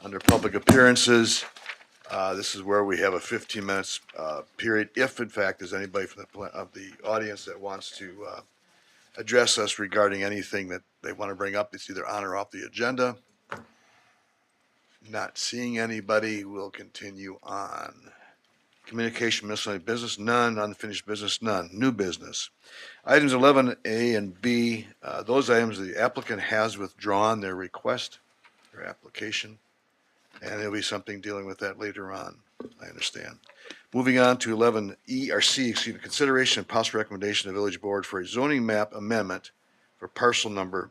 Under public appearances, this is where we have a 15 minutes period. If in fact there's anybody from the audience that wants to address us regarding anything that they want to bring up, it's either on or off the agenda. Not seeing anybody, we'll continue on. Communication, miscellaneous business, none. Unfinished business, none. New business. Items 11A and B, those items the applicant has withdrawn their request, their application, and there'll be something dealing with that later on, I understand. Moving on to 11E, or C, excuse me, consideration and possible recommendation of village board for a zoning map amendment for parcel number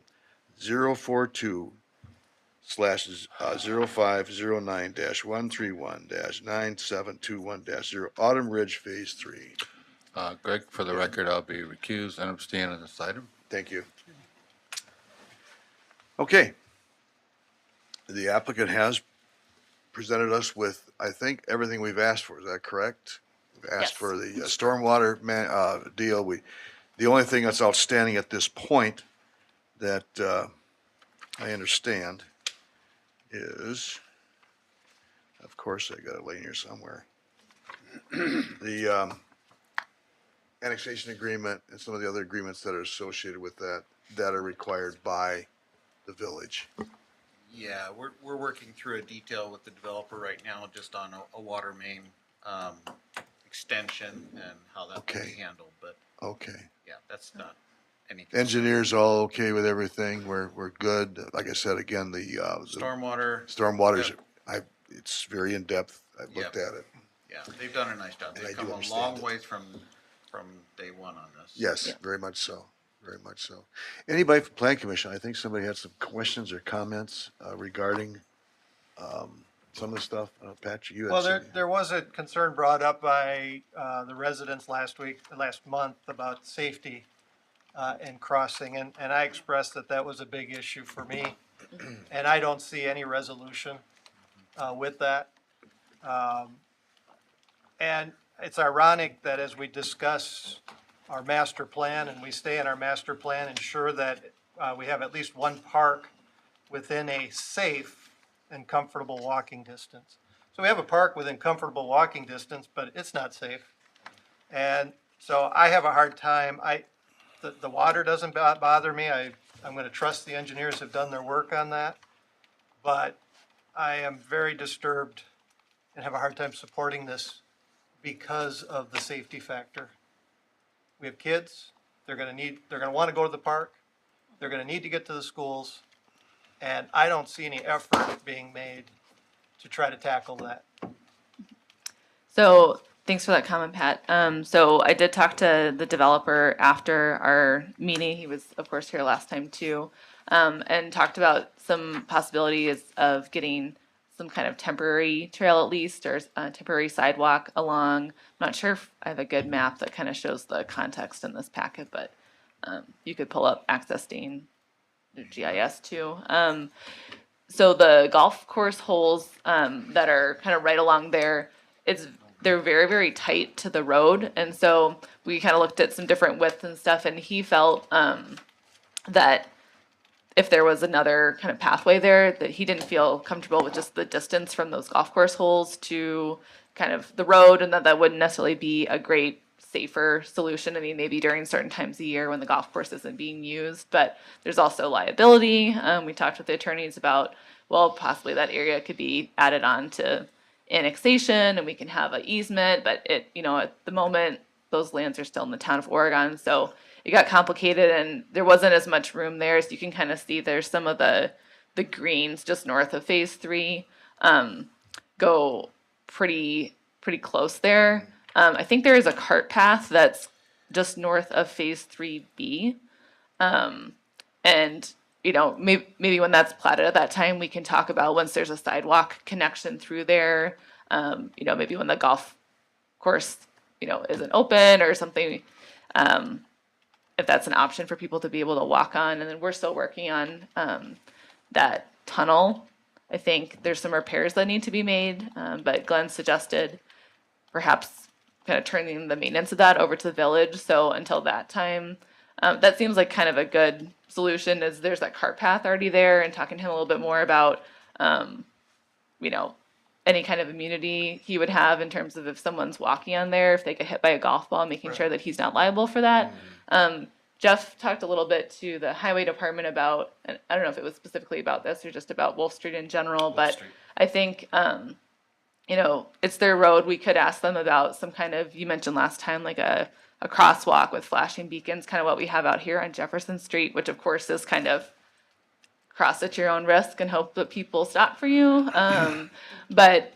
042/0509-131-9721-0 Autumn Ridge Phase 3. Greg, for the record, I'll be recused and abstain on this item. Thank you. Okay. The applicant has presented us with, I think, everything we've asked for. Is that correct? We've asked Yes. for the stormwater deal. The only thing that's outstanding at this point that I understand is, of course, I got it laying here somewhere. The annexation agreement and some of the other agreements that are associated with that are required by the village. Yeah, we're working through a detail with the developer right now, just on a water main, extension and how that will be Okay. handled, but Okay. yeah, that's not any. Engineers all okay with everything? We're good. Like I said, again, the Stormwater, stormwater's, it's very in-depth. I've looked at it. yeah, they've done a nice job. And I They've do come a understand long it. ways from day one on this. Yes, very much so. Very much so. Anybody from Plan Commission? I think somebody had some questions or comments regarding some of the stuff. Patrick, you had Well, some. there was a concern brought up by the residents last month about safety and crossing, and I expressed that was a big issue for me, and I don't see any resolution with that. And it's ironic that as we discuss our master plan and we stay in our master plan, ensure that we have at least one park within a safe and comfortable walking distance. So we have a park within comfortable walking distance, but it's not safe. And so I have a hard time, the water doesn't bother me. I'm gonna trust the engineers have done their work on that. But I am very disturbed and have a hard time supporting this because of the safety factor. We have kids, they're gonna wanna go to the park, they're gonna need to get to the schools, and I don't see any effort being made to try to tackle that. So thanks for that comment, Pat. So I did talk to the developer after our meeting. He was, of course, here last time too, and talked about some possibilities of getting some kind of temporary trail at least, or a temporary sidewalk along. I'm not sure if I have a good map that kind of shows the context in this packet, but you could pull up Access Dane GIS too. So the golf course holes that are kind of right along there, they're very, very tight to the road. And so we kind of looked at some different widths and stuff, and he felt that if there was another kind of pathway there, that he didn't feel comfortable with just the distance from those golf course holes to kind of the road, and that wouldn't necessarily be a great safer solution. I mean, maybe during certain times of year when the golf course isn't being used, but there's also liability. We talked with the attorneys about, well, possibly that area could be added on to annexation and we can have an easement, but it, at the moment, those lands are still in the town of Oregon. So it got complicated and there wasn't as much room there. So you can kind of see there's some of the greens just north of phase 3 go pretty close there. I think there is a cart path that's just north of phase 3B. And, maybe when that's platted at that time, we can talk about once there's a sidewalk connection through there, maybe when the golf course, isn't open or something, if that's an option for people to be able to walk on. And then we're still working on that tunnel. I think there's some repairs that need to be made, but Glenn suggested perhaps kind of turning the maintenance of that over to the village. So until that time, that seems like kind of a good solution, is there's that cart path already there, and talking to him a little bit more about, any kind of immunity he would have in terms of if someone's walking on there, if they get hit by a golf ball, making sure that he's not liable for that. Jeff talked a little bit to the highway department about, and I don't know if it was specifically about this or just about Wolf Street in general, but I think, it's their road. We could ask them about some kind of, you mentioned last time, like a crosswalk with flashing beacons, kind of what we have out here on Jefferson Street, which of course is kind of cross at your own risk and hope that people stop for you. But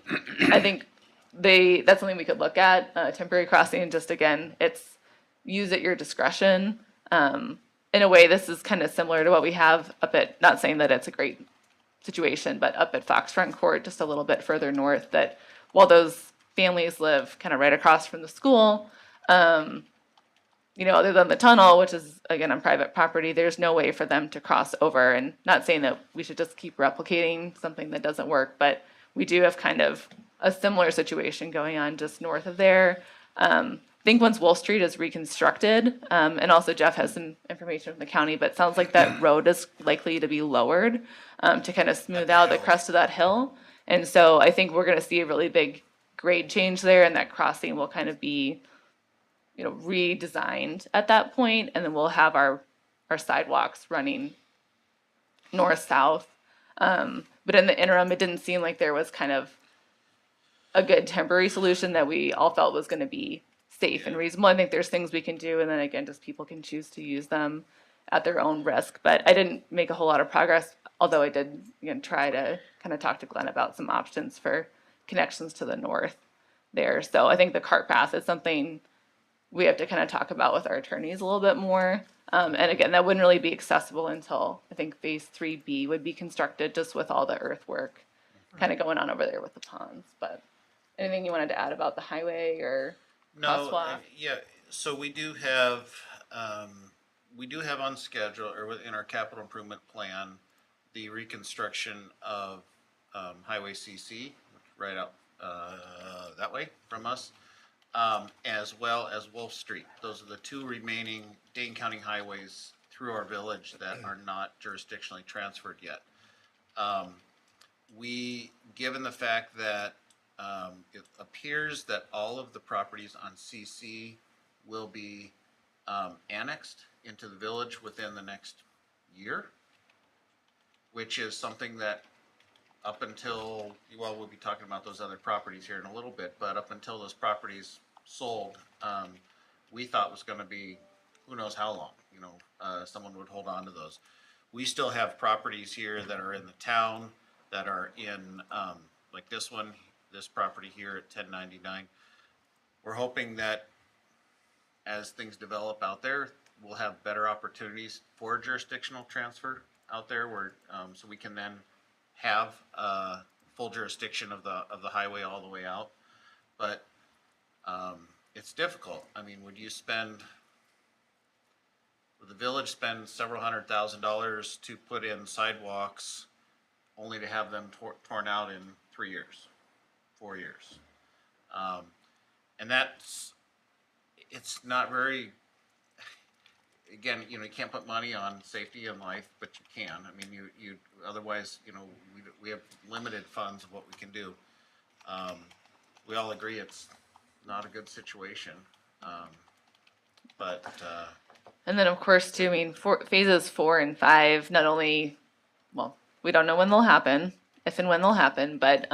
I think that's something we could look at, temporary crossing. Just again, it's use at your discretion. In a way, this is kind of similar to what we have up at, not saying that it's a great situation, but up at Foxfront Court, just a little bit further north, that while those families live kind of right across from the school, other than the tunnel, which is again on private property, there's no way for them to cross over. And not saying that we should just keep replicating something that doesn't work, but we do have kind of a similar situation going on just north of there. I think once Wolf Street is reconstructed, and also Jeff has some information from the county, but it sounds like that road is likely to be lowered to kind of smooth out the crest of that hill. And so I think we're going to see a really big grade change there, and that crossing will kind of be redesigned at that point, and then we'll have our sidewalks running north-south. But in the interim, it didn't seem like there was kind of a good temporary solution that we all felt was going to be safe and reasonable. I think there's things we can do, and then again, just people can choose to use them at their own risk. But I didn't make a whole lot of progress, although I did try to kind of talk to Glenn about some options for connections to the north there. So I think the cart path is something we have to kind of talk about with our attorneys a little bit more. And again, that wouldn't really be accessible until I think phase 3B would be constructed, just with all the earthwork kind of going on over there with the ponds. But anything you wanted to add about the highway or crosswalk? Yeah, so we do have on schedule, or in our capital improvement plan, the reconstruction of Highway CC, right out that way from us. As well as Wolf Street. Those are the two remaining Dane County highways through our village that are not jurisdictionally transferred yet. Given the fact that it appears that all of the properties on CC will be annexed into the village within the next year, which is something that up until, we'll be talking about those other properties here in a little bit, but up until those properties sold, we thought was going to be who knows how long, someone would hold on to those. We still have properties here that are in the town that are in, like this property here at 1099. We're hoping that as things develop out there, we'll have better opportunities for jurisdictional transfer out there, where so we can then have full jurisdiction of the highway all the way out. But, it's difficult. I mean, would the village spend several $100,000 to put in sidewalks only to have them torn out in 3 years, 4 years? And it's not very, again, you can't put money on safety and life, but you can. I mean, you otherwise, we have limited funds of what we can do. We all agree it's not a good situation. But, And then, of course, too, I mean, phases 4 and 5, not only, well, we don't know when they'll happen, if and when they'll happen, but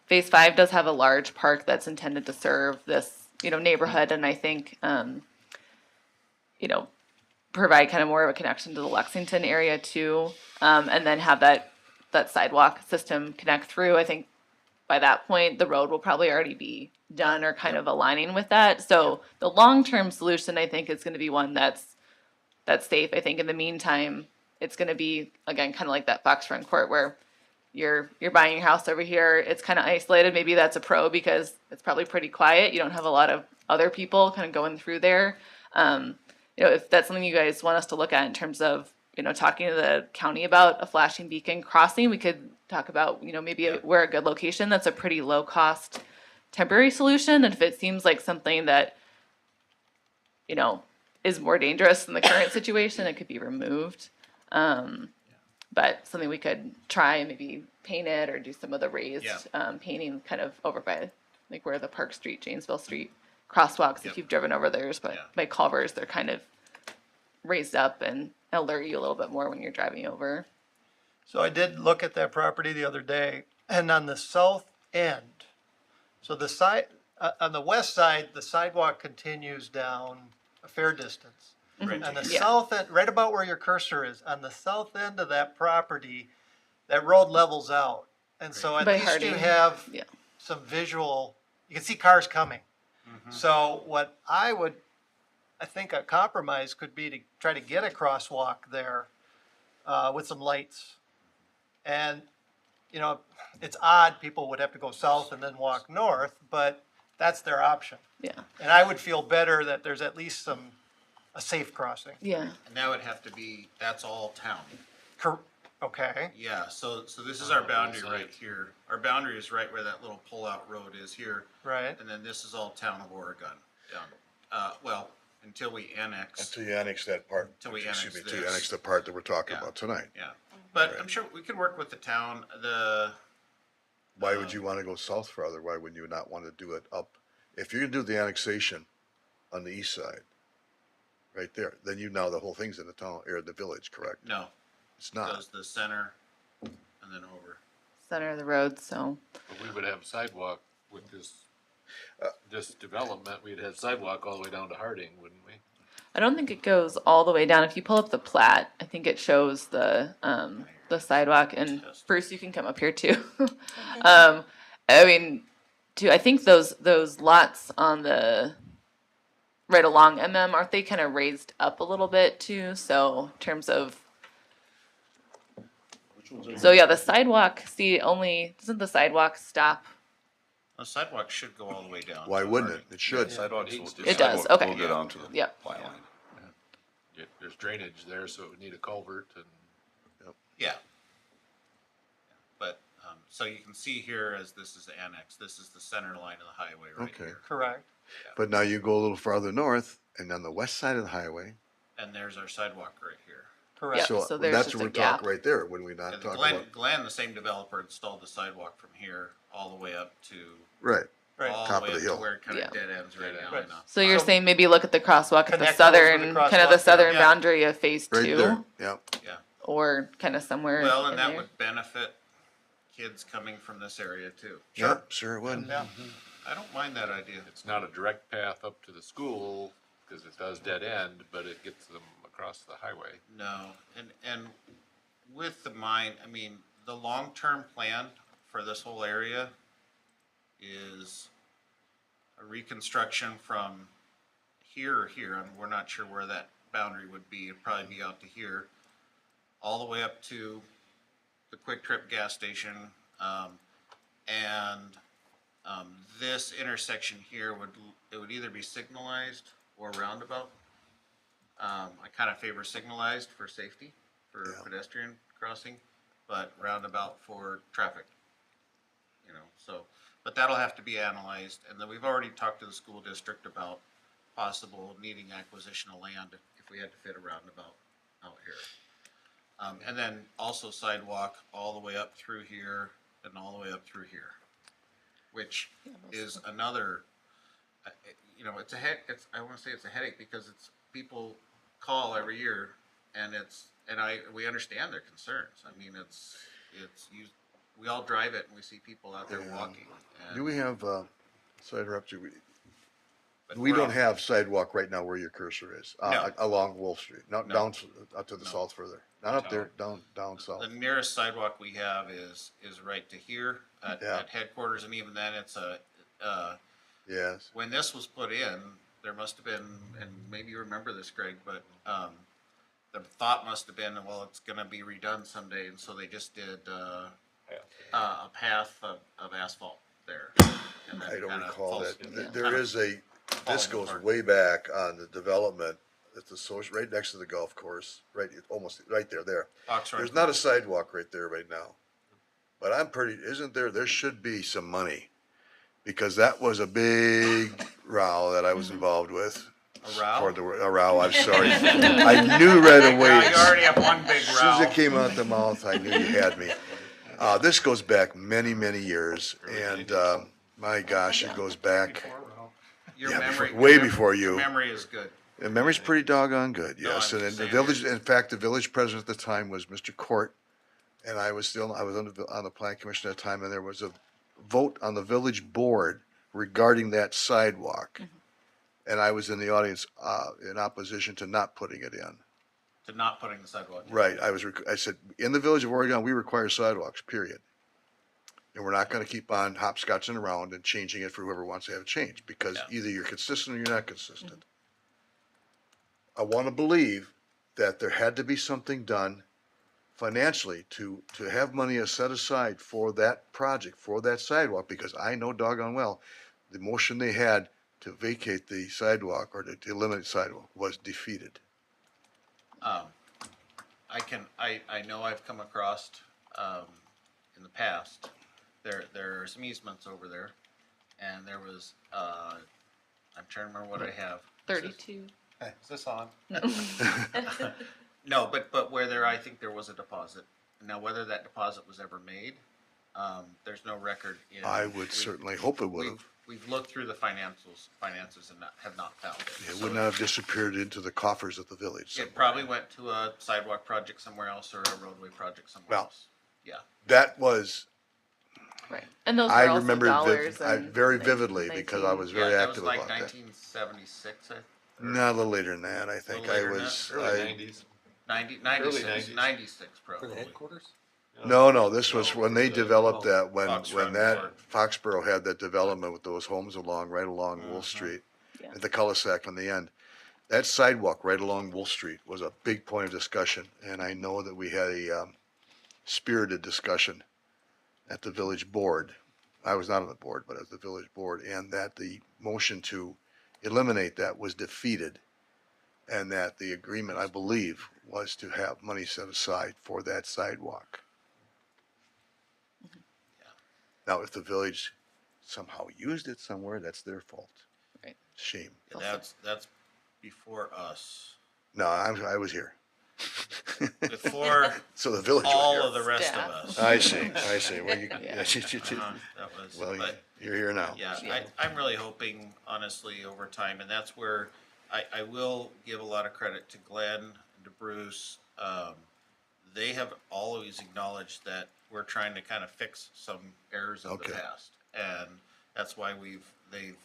phase 5 does have a large park that's intended to serve this, neighborhood, and I think, provide kind of more of a connection to the Lexington area too, and then have that sidewalk system connect through. I think by that point, the road will probably already be done or kind of aligning with that. So the long-term solution, I think, is going to be one that's safe. I think in the meantime, it's going to be, again, kind of like that Fox Run Court where you're buying your house over here. It's kind of isolated. Maybe that's a pro because it's probably pretty quiet. You don't have a lot of other people kind of going through there. If that's something you guys want us to look at in terms of, talking to the county about a flashing beacon crossing, we could talk about, maybe where a good location that's a pretty low cost temporary solution. And if it seems like something that, is more dangerous than the current situation, it could be removed. But something we could try and maybe paint it or do some of the raised painting kind of over by like where the Park Street, Janesville Street crosswalks, if you've driven over theirs, but by Culver's, they're kind of raised up and alert you a little bit more when you're driving over. So I did look at that property the other day, and on the south end, so the side, on the west side, the sidewalk continues down a fair distance. right On the here. south end, right about where your cursor is, on the south end of that property, that road levels out. And so at By least you Harding. have Yeah. some visual, you can see cars coming. So what I think a compromise could be to try to get a crosswalk there with some lights. And, it's odd, people would have to go south and then walk north, but that's their option. Yeah. And I would feel better that there's at least a safe crossing. Yeah. And that would have to be, that's all town. Okay, Yeah, so this is our boundary right here. Our boundary is right where that little pull-out road is here. right. And then this is all town of Oregon down, well, until we annex, Until you annex that part. Until we Excuse annex me, Until you this. annex the part that we're talking Yeah. about tonight. yeah. But I'm sure we can work with the town, Why would you want to go south farther? Why would you not want to do it up? If you're gonna do the annexation on the east side, right there, then the whole thing's in the town, or the village, correct? no, It's not. goes the center and then over. Center of the road, so. But we would have sidewalk with this development, we'd have sidewalk all the way down to Harding, wouldn't we? I don't think it goes all the way down. If you pull up the plat, I think it shows the sidewalk. And Bruce, you can come up here too. I mean, I think those lots on the right along MM, aren't they kind of raised up a little bit too? So in terms of, so yeah, the sidewalk. Doesn't the sidewalk stop? The sidewalk should go all the way down. Why to wouldn't it? Harding. It should. Sidewalks It does. Okay. Will get onto the Yep. plat line. There's drainage there, so it would need a culvert and. Yeah. But, so you can see here as this is annexed, this is the center line of the highway right Okay. here. Correct. But now you go a little farther north, and on the west side of the highway, And there's our sidewalk right here. Correct. Yeah. so so there's that's just what a we're talking gap. right there, when we not And talk Glenn, about, the same developer installed the sidewalk from here all the way up to, right, Right. all Top the of way the up hill. to where it kind Yeah. of dead ends right now. Right. I know. So you're So- saying maybe look at the crosswalk at the Connect those with the southern, kind of the crosswalk southern there. boundary of phase right 2, there, yeah. Yeah. or kind of somewhere. Well, and in that there. would benefit kids coming from this area too. Yep, sure it would. Yeah. I don't mind that idea. It's not a direct path up to the school, cause it does dead end, but it gets them across the highway. No, and with the mine, I mean, the long-term plan for this whole area is a reconstruction from here or here, and we're not sure where that boundary would be, it'd probably be out to here, all the way up to the Quick Trip gas station, And, this intersection here it would either be signalized or roundabout. I kind of favor signalized for safety, for Yeah. pedestrian crossing, but roundabout for traffic. You know, so, but that'll have to be analyzed, and then we've already talked to the school district about possible needing acquisition of land if we had to fit a roundabout out here. And then also sidewalk all the way up through here and all the way up through here, which is another, you know, I wanna say it's a headache because people call every year and we understand their concerns. I mean, we all drive it and we see people out there walking. Do we have, sorry to interrupt you, but we we're don't all- have sidewalk right now where your cursor is, No. along Wolf Street, not No. down, out to the No. south further, not up there, down south. The nearest sidewalk we have is right to here Yeah. at headquarters, and even then it's Yes, when this was put in, there must have been, and maybe you remember this, Greg, but, the thought must have been, well, it's gonna be redone someday, and so they just did, a path of asphalt there. And then I don't kinda recall falls- that. There is this falling goes apart. way back on the development, at the social, right next to the golf course, right, almost right there. Oxford. There's not a sidewalk right there right now. But there should be some money, because that was a big row that I was involved with. A row? A row, I'm sorry. I knew right away. Now, you already have one big As soon as row. it came out the mouth, I knew you had me. This goes back many, many years, and, my gosh, it goes back, Your yeah, memory. way your mem- before your you. Memory is good. and memory's pretty doggone good, No, yes. I'm And then just the saying village, in fact, the village president at the time was Mr. Court, and I was on the plan commission at the time, and there was a vote on the village board regarding that sidewalk. And I was in the audience, in opposition to not putting it in. To not putting the sidewalk. in. Right, I said, in the village of Oregon, we require sidewalks, period. And we're not gonna keep on hopscotching around and changing it for whoever wants to have it changed, because Yeah. either you're consistent or you're not consistent. I wanna believe that there had to be something done financially to have money set aside for that project, for that sidewalk, because I know doggone well, the motion they had to vacate the sidewalk or to eliminate sidewalk was defeated. I know I've come across, in the past, there are some easements over there, and there was, I'm trying to remember what I have. Is this- 32. Is this on? No, but where I think there was a deposit. Now, whether that deposit was ever made, there's no record in. I would certainly hope it would have. We've looked through the finances and have not found it. It So would not have disappeared into the coffers of the village. It probably went to a sidewalk project somewhere else or a roadway project somewhere Well, else. Yeah. That was, Right. And those I were also remember dollars. very vividly because I was very Yeah, active that was about like that. 1976, No, a little later than that, I think. later I than was, Early I, 90s. 96, 90s. 96 For the probably. headquarters? no, this was when they developed that, when Foxborough that Park. Foxborough had that development with those homes right along Wolf Street. Yeah. At the cul-de-sac on the end. That sidewalk right along Wolf Street was a big point of discussion, and I know that we had a, spirited discussion at the village board. I was not on the board, but at the village board, and that the motion to eliminate that was defeated. And that the agreement, I believe, was to have money set aside for that sidewalk. Now, if the village somehow used it somewhere, that's their fault. Right. Shame. That's before us. No, I was here. Before So the village was all here. of the rest of Staff. us. I see. Well, Yeah. That was, well, but you're here now. yeah, Yeah. I'm really hoping honestly over time, and that's where I will give a lot of credit to Glenn and to Bruce. They have always acknowledged that we're trying to kind of fix some errors of the Okay. past. And that's why they've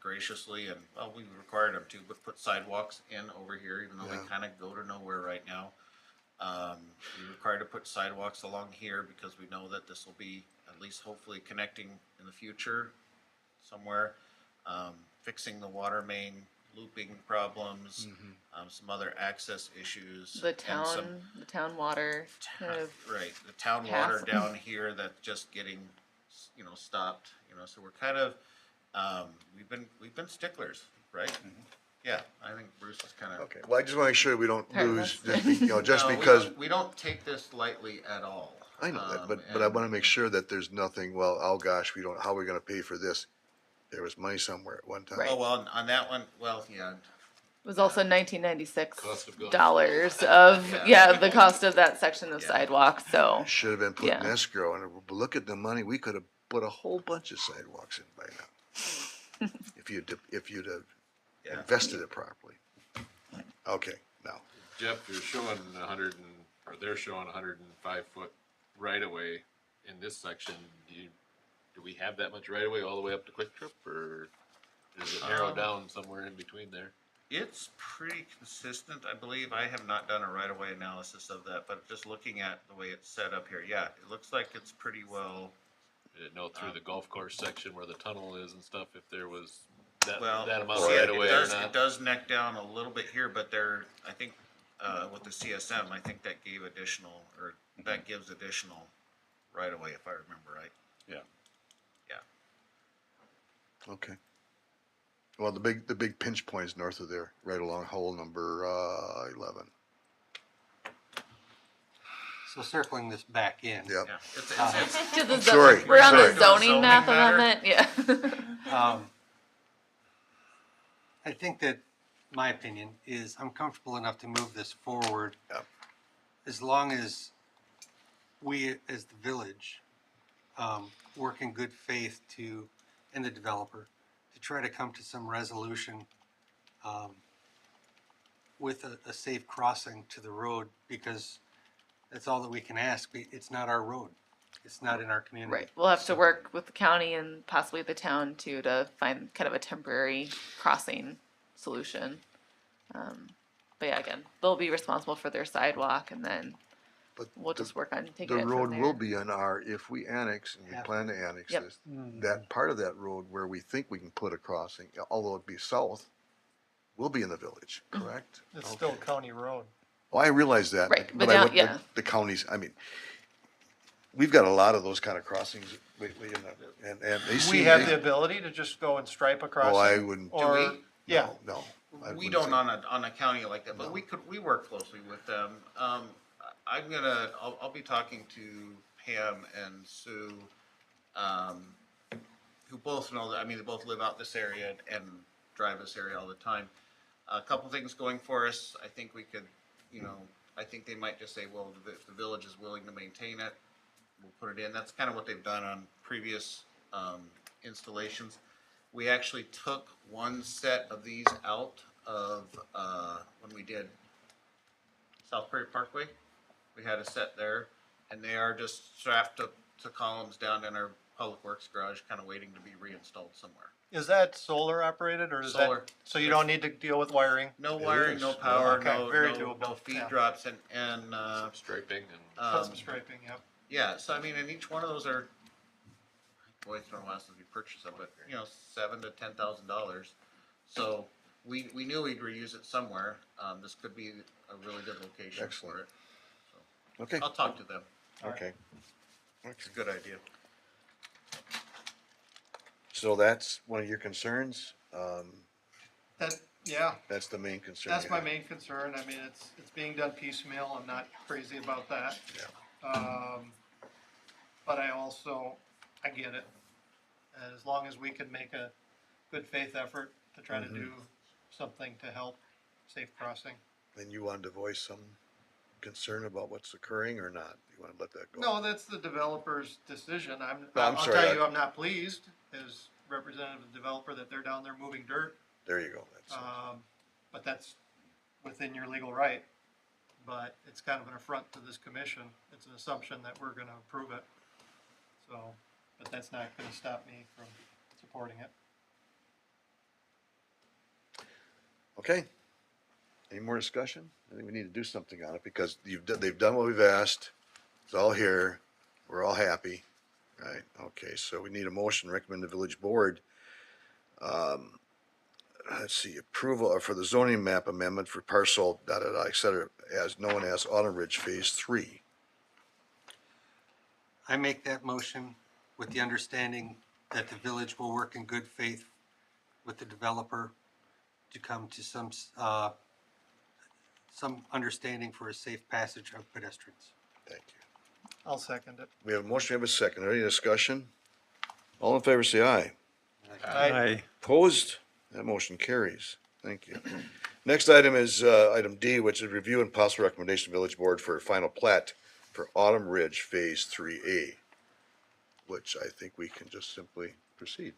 graciously, and well, we've required them to, but put sidewalks in over here, even though Yeah. they kind of go to nowhere right now. We require to put sidewalks along here because we know that this will be at least hopefully connecting in the future somewhere. Fixing the water main looping problems, some other access issues. The and some- town water kind of Right, the town path. water down here that's just getting you know, stopped, you know, so we're kind of, we've been sticklers, right? Yeah, I think Bruce is kind of. Okay, well, I just want to make sure we don't Alright, lose, that's- just, you know, just No, we because, don't- We don't take this lightly at all. I know that, but I and- want to make sure that there's nothing, well, oh gosh, we don't, how are we going to pay for this? There was money somewhere at one time. Right. Oh, well, on that one, well, yeah, It was also $1996 Cost of going. of, yeah, the cost of that section of Yeah. sidewalk, so. Should have been put in Yeah. escrow, and look at the money, we could have put a whole bunch of sidewalks in by now. If you'd have yeah. invested it properly. Okay, now, Jeff, you're showing they're showing 105-foot right of way in this section. Do we have that much right of way all the way up to Quick Trip, or does it narrow down somewhere in between there? It's pretty consistent, I believe. I have not done a right-of-way analysis of that, but just looking at the way it's set up here, yeah, it looks like it's pretty well. Did it know through the golf course section where the tunnel is and stuff, if there was Well, that amount see, of right of way or it not? does neck down a little bit here, but there, I think, with the CSM, I think that gave additional, or that gives additional right-of-way, if I remember right. Yeah. Yeah. okay. Well, the big pinch point is north of there, right along hole number, 11. So circling this back in. Yep. Yeah, it's To the Sorry, we're on sorry. the zoning Zoning map matter? amendment, yeah. I think that, my opinion, is I'm comfortable enough to move this forward. Yep. As long as we, as the village, work in good faith and the developer, to try to come to some resolution, with a safe crossing to the road, because that's all that we can ask. It's not our road. It's not in our community. Right, we'll have to work with the county and possibly the town too, to find kind of a temporary crossing solution. But yeah, again, they'll be responsible for their sidewalk, and then But we'll the- just work on taking The it from road will there. be on if we annex, and we Yeah. plan to annex Yep. this, that part of that road where we think we can put a crossing, although it be south, will be in the village, correct? It's still county road. Oh, I realize that. Right, but I now- would- yeah. The counties, I mean, we've got a lot of those kind of crossings lately, and they seem. We have the ability to just go and stripe across. Oh, I it, wouldn't. Or, we? yeah, No. I We wouldn't don't say- on a county like that, but we work closely with them. I'll be talking to Pam and Sue, who both know that, I mean, they both live out this area and drive this area all the time. A couple things going for us, I think we could, you know, I think they might just say, well, if the village is willing to maintain it, we'll put it in. That's kind of what they've done on previous, installations. We actually took one set of these out of, when we did South Prairie Parkway. We had a set there, and they are just strapped to columns down in our Public Works garage, kind of waiting to be reinstalled somewhere. is that solar operated, or is Solar. that, so you don't need to deal with wiring? No It wiring, is. no power, Okay, no, very no doable, feed yeah. drops, and, Some striping and. Put some striping, yep. yeah, so I mean, and each one of those are, boy, it's been a while since we purchased them, but, you know, $7,000 to $10,000. So we knew we'd reuse it somewhere. This could be a really good location Excellent. for it. Okay, I'll talk to them. okay. It's a good idea. So that's one of your concerns? That, yeah, That's the main concern. that's you my have? main concern. I mean, it's being done piecemeal. I'm not crazy about that. Yeah. But I get it. And as long as we can make a good faith effort to try to do something to help safe crossing. And you wanted to voice some concern about what's occurring or not? You wanna let that go? No, that's the developer's decision. I'm I'll sorry, tell you, I'm not pleased as representative of the developer that they're down there moving dirt. There you go. That's, But that's within your legal right. But it's kind of an affront to this commission. It's an assumption that we're gonna approve it. So, but that's not gonna stop me from supporting it. okay. Any more discussion? I think we need to do something on it because they've done what we've asked. It's all here. We're all happy, right? Okay, so we need a motion, recommend the village board. Let's see, approval for the zoning map amendment for parcel et cetera, as known as Autumn Ridge Phase 3. I make that motion with the understanding that the village will work in good faith with the developer to come to some understanding for a safe passage of pedestrians. Thank you. I'll second it. We have a motion, we have a second. Any discussion? All in favor, say aye. Aye. Opposed? That motion carries. Thank you. Next item is item D, which is review and possible recommendation village board for final plat for Autumn Ridge Phase 3A, which I think we can just simply proceed.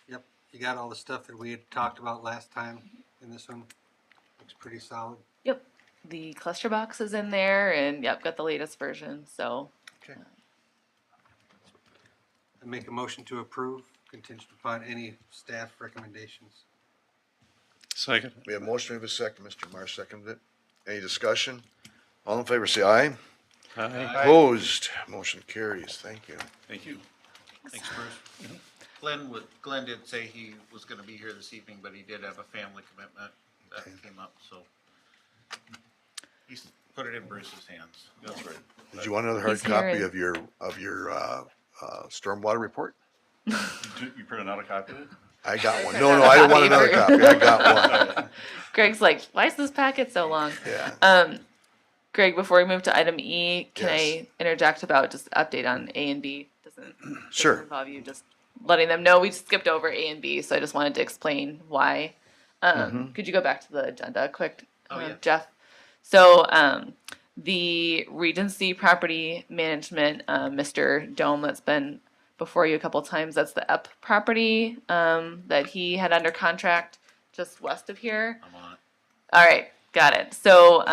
Yep, you got all the stuff that we had talked about last time in this one. Looks pretty solid. Yep. The cluster box is in there, and yep, got the latest version. So Okay. I make a motion to approve contingent upon any staff recommendations. Second. We have a motion, we have a second. Mr. Marsh seconded it. Any discussion? All in favor, say aye. Aye. Opposed? Motion carries. Thank you. Thank you. Thanks, Bruce. Glenn did say he was gonna be here this evening, but he did have a family commitment that came up, so he's put it in Bruce's hands. That's right. Did you want another hard He's here copy and- of your stormwater report? You printed out a copy of it? I got one. No, I don't want another copy. I got one. Greg's like, why is this packet so long? Yeah. Greg, before we move to item E, can Yes. I interject about just update on A and B? Doesn't Sure. involve you, just letting them know we skipped over A and B, so I just wanted to explain why. Could you go back to the agenda quick, Oh, yeah. Jeff? So the Regency Property Management, Mr. Dome, that's been before you a couple times, that's the EP property that he had under contract just west of here. I'm on it. All right, got it. So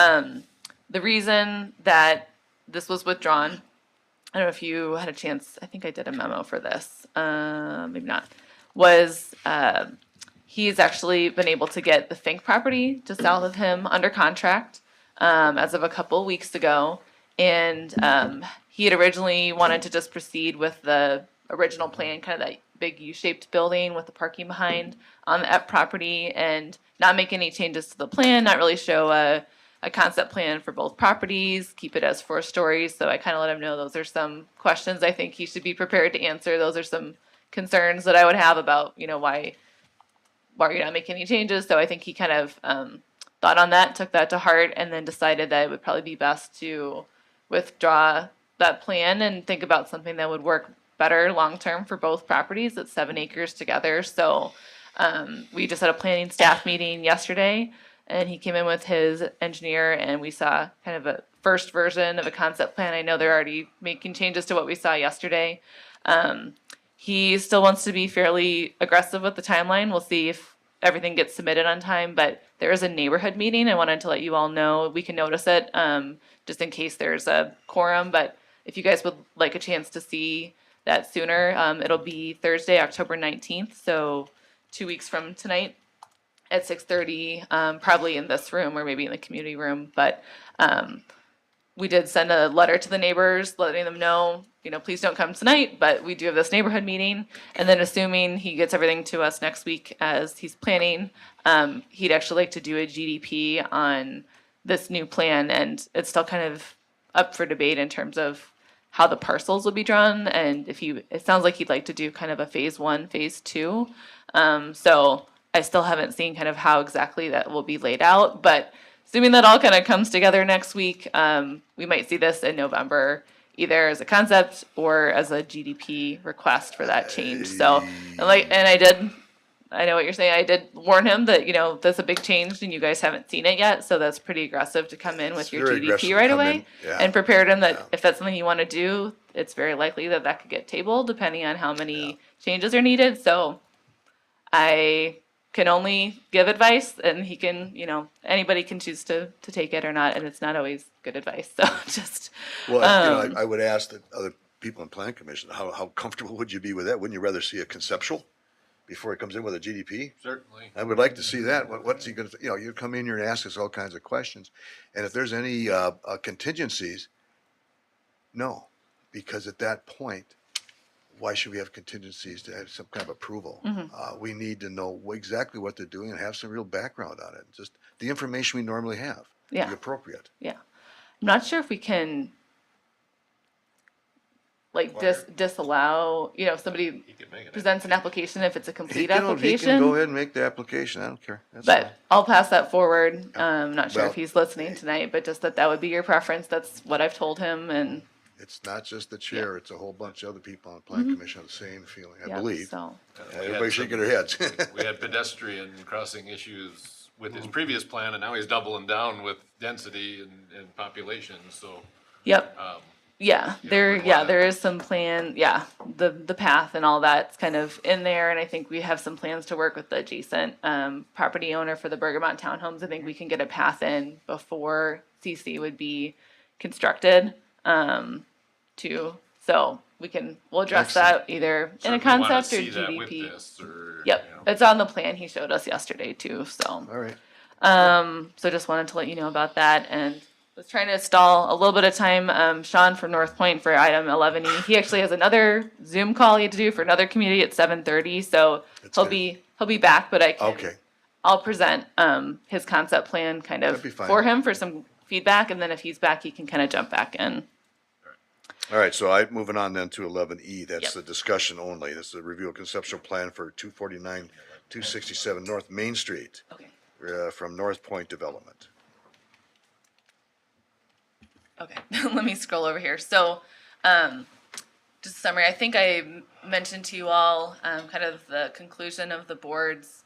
the reason that this was withdrawn, I don't know if you had a chance, I think I did a memo for this, maybe not, was he's actually been able to get the Fink property just south of him under contract as of a couple weeks ago. And he had originally wanted to just proceed with the original plan, kind of that big U-shaped building with the parking behind on the EP property, and not make any changes to the plan, not really show a concept plan for both properties, keep it as 4 stories. So I kind of let him know those are some questions I think he should be prepared to answer. Those are some concerns that I would have about, why you're not making any changes. So I think he kind of thought on that, took that to heart, and then decided that it would probably be best to withdraw that plan and think about something that would work better long-term for both properties. It's 7 acres together. So we just had a planning staff meeting yesterday, and he came in with his engineer, and we saw kind of a first version of a concept plan. I know they're already making changes to what we saw yesterday. He still wants to be fairly aggressive with the timeline. We'll see if everything gets submitted on time, but there is a neighborhood meeting. I wanted to let you all know. We can notice it just in case there's a quorum, but if you guys would like a chance to see that sooner, it'll be Thursday, October 19th, so 2 weeks from tonight at 6:30, probably in this room or maybe in the community room. But we did send a letter to the neighbors letting them know, please don't come tonight, but we do have this neighborhood meeting. And then assuming he gets everything to us next week as he's planning, he'd actually like to do a GDP on this new plan. And it's still kind of up for debate in terms of how the parcels will be drawn. And it sounds like he'd like to do kind of a phase 1, phase 2. So I still haven't seen kind of how exactly that will be laid out, but assuming that all kind of comes together next week, we might see this in November, either as a concept or as a GDP request for that change. So, I know what you're saying. I did warn him that, that's a big change and you guys haven't seen it yet. So that's pretty aggressive to come in with your very aggressive GDP to right come away. in, yeah. And prepared him that if that's something you want to do, it's very likely that that could get tabled depending on how many changes are needed. So I can only give advice, and he can, anybody can choose to take it or not, and it's not always good advice. So just, Well, I would ask the other people in Plan Commission, how comfortable would you be with that? Wouldn't you rather see a conceptual before he comes in with a GDP? Certainly. I would like to see that. What's he gonna, you come in here and ask us all kinds of questions. And if there's any contingencies, no, because at that point, why should we have contingencies to have some kind of approval? We need to know exactly what they're doing and have some real background on it. Just the information we normally have. Yeah. Be appropriate. yeah. I'm not sure if we can like disallow, if somebody He could make it. presents an application, if it's a He complete can go application. ahead and make the application, I don't care. That's fine. But I'll pass that forward. Not sure Well, if he's listening tonight, but just that would be your preference. That's what I've told him, and It's not just the chair, it's a whole bunch of other people on the plan commission have the same feeling, I yeah, believe. so. Everybody shaking their heads. We had pedestrian crossing issues with his previous plan, and now he's doubling down with density and population, so, Yep. Yeah, we'd wanna- there is some plan, the path and all that's kind of in there, and I think we have some plans to work with the adjacent, property owner for the Bergamot Townhomes. I think we can get a path in before CC would be constructed, too. So we'll address that either so in a if you wanna concept or see that with GDP. this, or, Yep, you know. it's on the plan he showed us yesterday too, so. All right. So just wanted to let you know about that, and was trying to stall a little bit of time. Sean from North Point for item 11E. He actually has another Zoom call he had to do for another community at 7:30, so That's he'll good. be back. But Okay, I'll present his concept plan kind of That'd be fine. for him for some feedback, and then if he's back, he can kind of jump back in. all right, so moving on then to 11E, that's Yep. the discussion only. This is a review of conceptual plan for 249, 267 North Main Street, Okay. from North Point Development. Okay, let me scroll over here. So, just a summary. I think I mentioned to you all kind of the conclusion of the board's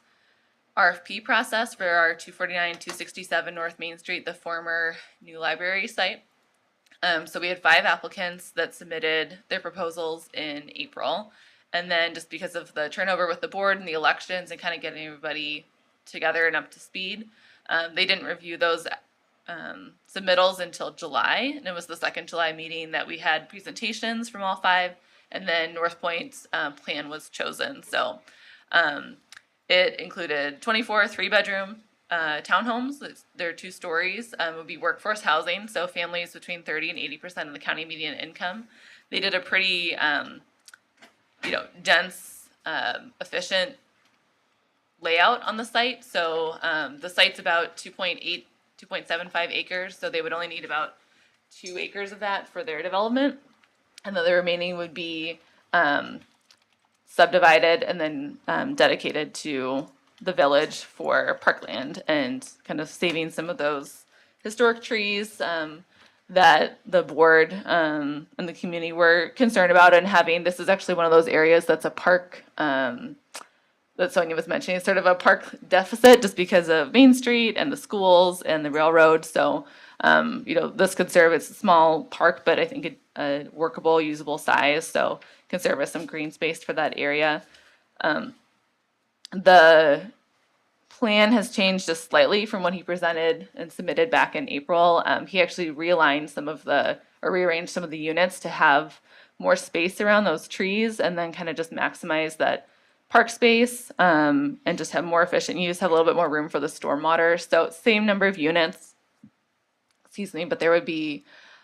RFP process for our 249, 267 North Main Street, the former new library site. So we had 5 applicants that submitted their proposals in April. And then just because of the turnover with the board and the elections and kind of getting everybody together and up to speed, they didn't review those submittals until July, and it was the second July meeting that we had presentations from all 5, and then North Point's plan was chosen. So it included 24 3-bedroom townhomes. They're 2 stories. It would be workforce housing, so families between 30 and 80% of the county median income. They did a pretty dense, efficient layout on the site. So the site's about 2.75 acres, so they would only need about 2 acres of that for their development. And then the remaining would be subdivided and then dedicated to the village for parkland and kind of saving some of those historic trees that the board and the community were concerned about, and having, this is actually one of those areas that's a park, that Sonia was mentioning, it's sort of a park deficit just because of Main Street and the schools and the railroad. So, this could serve as a small park, but I think a workable, usable size. So can serve as some green space for that area. The plan has changed just slightly from what he presented and submitted back in April. He actually rearranged some of the units to have more space around those trees, and then kind of just maximize that park space, and just have more efficient use, have a little bit more room for the stormwater. So same number of units, but there would be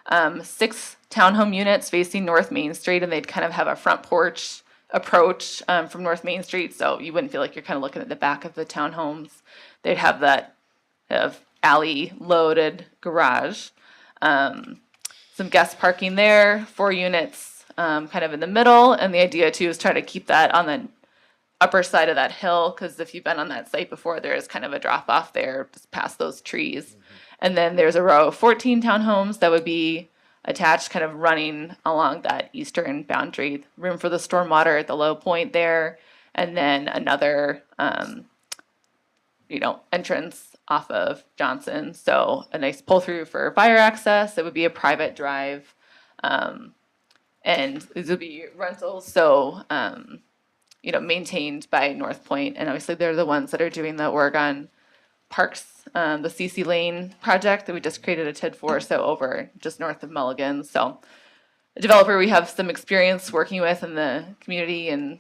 6 townhome units facing North Main Street, and they'd kind of have a front porch approach from North Main Street, so you wouldn't feel like you're kind of looking at the back of the townhomes. They'd have that alley loaded garage, some guest parking there, 4 units kind of in the middle, and the idea too is try to keep that on the upper side of that hill, because if you've been on that site before, there is kind of a drop off there just past those trees. And then there's a row of 14 townhomes that would be attached, kind of running along that eastern boundary. Room for the stormwater at the low point there, and then another, entrance off of Johnson. So a nice pull through for fire access. It would be a private drive, and these would be rentals. So, maintained by North Point, and obviously they're the ones that are doing the Oregon Parks, the CC Lane project that we just created a TID for, so over just north of Mulligan. So a developer we have some experience working with in the community, and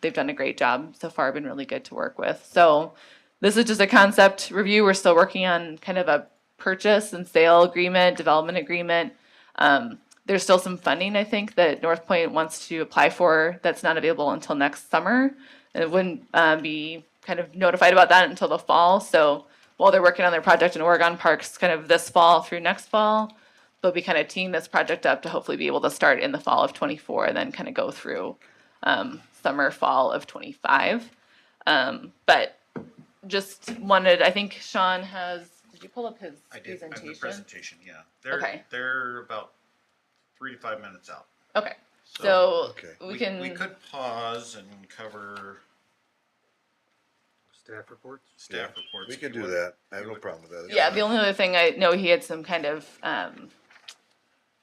they've done a great job so far, been really good to work with. So this is just a concept review. We're still working on kind of a purchase and sale agreement, development agreement. There's still some funding, I think, that North Point wants to apply for that's not available until next summer. And it wouldn't be kind of notified about that until the fall. So while they're working on their project in Oregon Parks kind of this fall through next fall, they'll be kind of teeing this project up to hopefully be able to start in the fall of '24 and then kind of go through summer, fall of '25. But just wanted, I think Sean has, did you pull up his I did, I have the presentation? presentation, yeah. Okay. They're about 3 to 5 minutes out. Okay, so Okay. we can. We could pause and cover Staff reports? staff reports. We if can you do would. that. I have no problem with that. Yeah, the only other thing I know, he had some kind of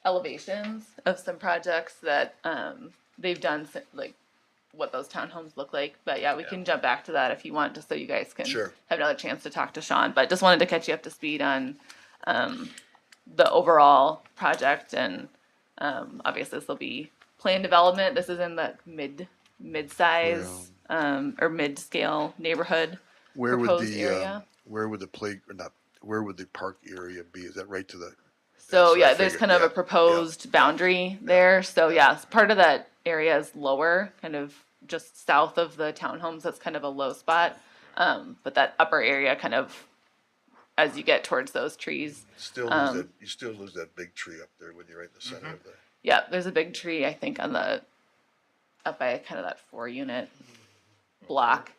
elevations of some projects that they've done, like what those townhomes look like. But yeah, we can jump back to that if you want, just so you guys can Sure. have another chance to talk to Sean. But just wanted to catch you up to speed on the overall project, and obviously this will be planned development. This is in the mid-size or mid-scale neighborhood. Where would proposed the, area. where would the play, or not, where would the park area be? Is that right to the? So I yeah, there's figured, kind of yeah, a proposed boundary there. So yeah, part of that area is lower, kind of just south of the townhomes. That's kind of a low spot. But that upper area kind of, as you get towards those trees. Still lose that, you still lose that big tree up there when you're right in the center of the. Yeah, there's a big tree, I think, on the, up by kind of that 4-unit block.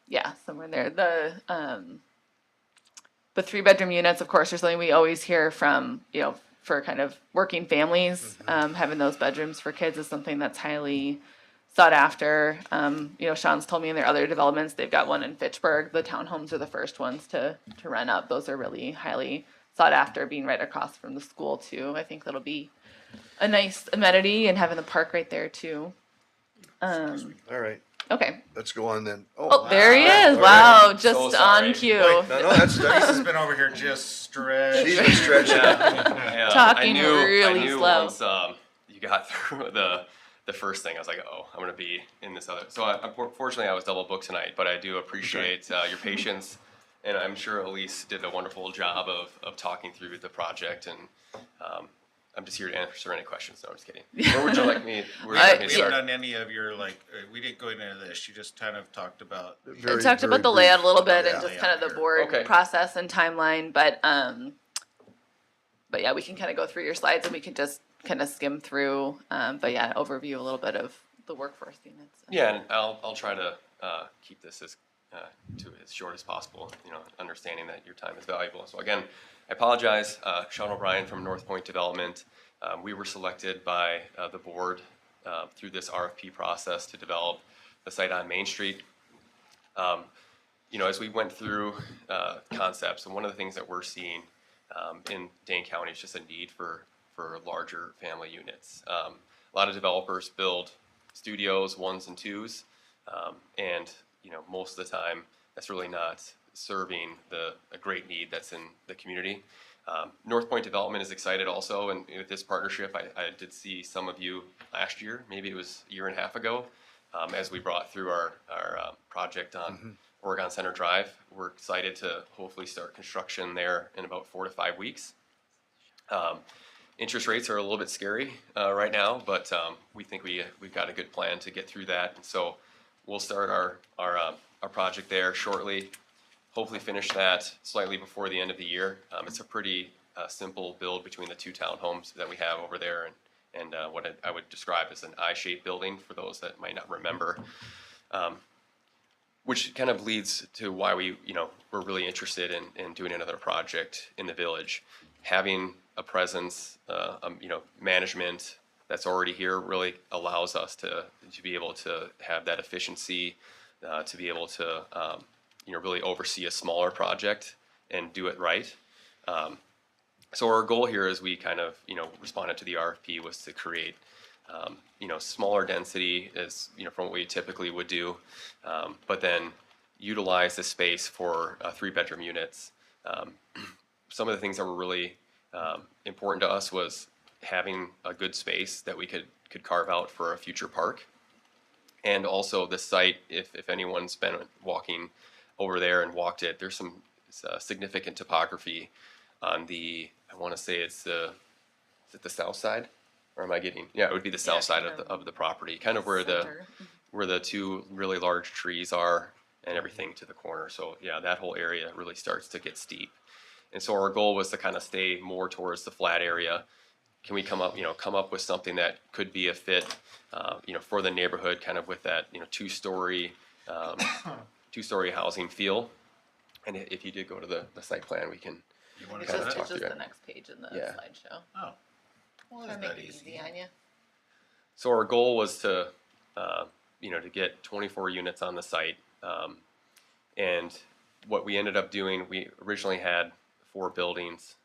Yeah, somewhere in there. The 3-bedroom units, of course, are something we always hear from, you know, for kind of working families. Having those bedrooms for kids is something that's highly sought after. You know, Sean's told me in their other developments, they've got one in Fitchburg. The townhomes are the first ones to run up. Those are really highly sought after, being right across from the school too. I think that'll be a nice amenity, and having the park right there too. All right, Okay. let's go on then. Oh, there he is. All Wow, right. just So on sorry. cue. No, that's, Lisa's been over here just stretching. she's been stretching. Yeah, Talking I really knew slow. Once you got through the first thing, I was like, oh, I'm gonna be in this other. So unfortunately, I was double booked tonight, but I do appreciate your patience, and I'm sure Elise did a wonderful job of talking through the project, and I'm just here to answer any questions. No, I'm just kidding. Where would you like me? Where would you like me to We start? haven't done any of your, like, we didn't go into this, you just kind of talked about. I talked about the layout a little bit, and Yeah. just kind of the board Okay. process and timeline, but yeah, we can kind of go through your slides, and we can just kind of skim through, but yeah, overview a little bit of the workforce units. Yeah, and I'll try to keep this as short as possible. You know, understanding that your time is valuable. So again, I apologize. Sean O'Brien from North Point Development. We were selected by the board through this RFP process to develop the site on Main Street. You know, as we went through concepts, and one of the things that we're seeing in Dane County is just a need for larger family units. A lot of developers build studios, 1s and 2s, and you know, most of the time that's really not serving a great need that's in the community. North Point Development is excited also, and with this partnership, I did see some of you last year, maybe it was a year and a half ago, as we brought through our project on Oregon Center Drive. We're excited to hopefully start construction there in about 4 to 5 weeks. Interest rates are a little bit scary right now, but we think we've got a good plan to get through that. And so we'll start our project there shortly. Hopefully finish that slightly before the end of the year. It's a pretty simple build between the 2 townhomes that we have over there, and what I would describe as an I-shaped building for those that might not remember. Which kind of leads to why we're really interested in doing another project in the village. Having a presence, management that's already here really allows us to be able to have that efficiency, to be able to really oversee a smaller project and do it right. So our goal here, as we kind of responded to the RFP, was to create smaller density as from what we typically would do, but then utilize the space for 3-bedroom units. Some of the things that were really important to us was having a good space that we could carve out for a future park, and also the site. If anyone's been walking over there and walked it, there's some significant topography on the, I want to say is it the south side? Or am I getting, yeah, it would be the south side of the property, kind of where the 2 really large trees are and everything to the corner. So yeah, that whole area really starts to get steep. And so our goal was to kind of stay more towards the flat area. Can we come up with something that could be a fit, for the neighborhood, kind of with that, two-story housing feel? And if you did go to the site plan, we can want It's to kind of just, talk it's through just it. the next page in the Yeah. slideshow. Oh, well, Trying isn't to that make it easy? easy on you. So our goal was to, to get 24 units on the site. And what we ended up doing, we originally had 4 buildings.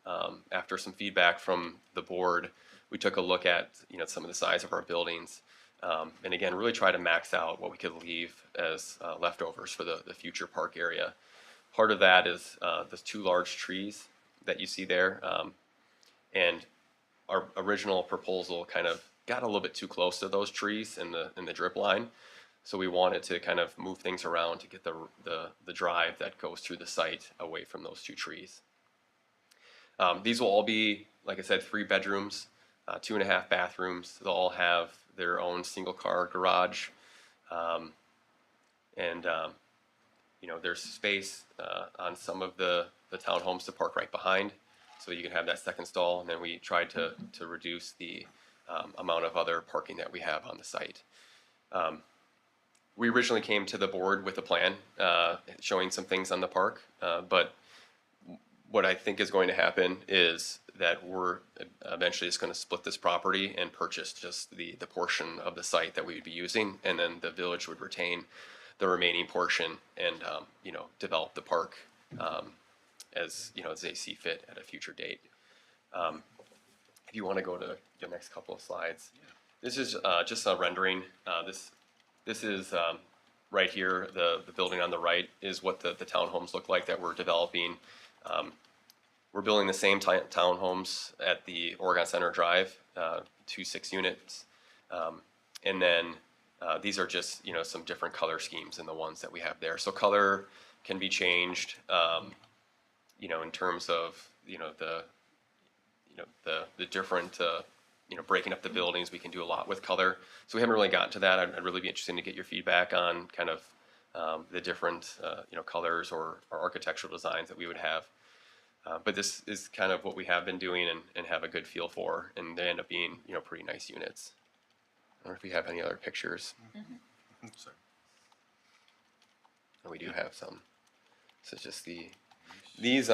After some feedback from the board, we took a look at, some of the size of our buildings. And again, really try to max out what we could leave as leftovers for the future park area. Part of that is those 2 large trees that you see there. And our original proposal kind of got a little bit too close to those trees in the drip line. So we wanted to kind of move things around to get the drive that goes through the site away from those 2 trees. These will all be, like I said, 3 bedrooms, 2.5 bathrooms. They'll all have their own single car garage. There's space on some of the townhomes to park right behind, so you can have that second stall. And then we tried to reduce the amount of other parking that we have on the site. We originally came to the board with a plan showing some things on the park, but what I think is going to happen is that we're eventually just going to split this property and purchase just the portion of the site that we would be using, and then the village would retain the remaining portion and develop the park as they see fit at a future date. If you want to go to the next couple of slides, this is just a rendering. This is right here. The building on the right is what the townhomes look like that we're developing. We're building the same townhomes at the Oregon Center Drive, 2 6 units. And then these are just, some different color schemes than the ones that we have there. So color can be changed, in terms of, the different, breaking up the buildings. We can do a lot with color. So we haven't really gotten to that. I'd really be interested to get your feedback on kind of the different, colors or architectural designs that we would have. But this is kind of what we have been doing and have a good feel for, and they end up being, pretty nice units. I don't know if we have any other pictures. Sorry. And we do have some. So it's just these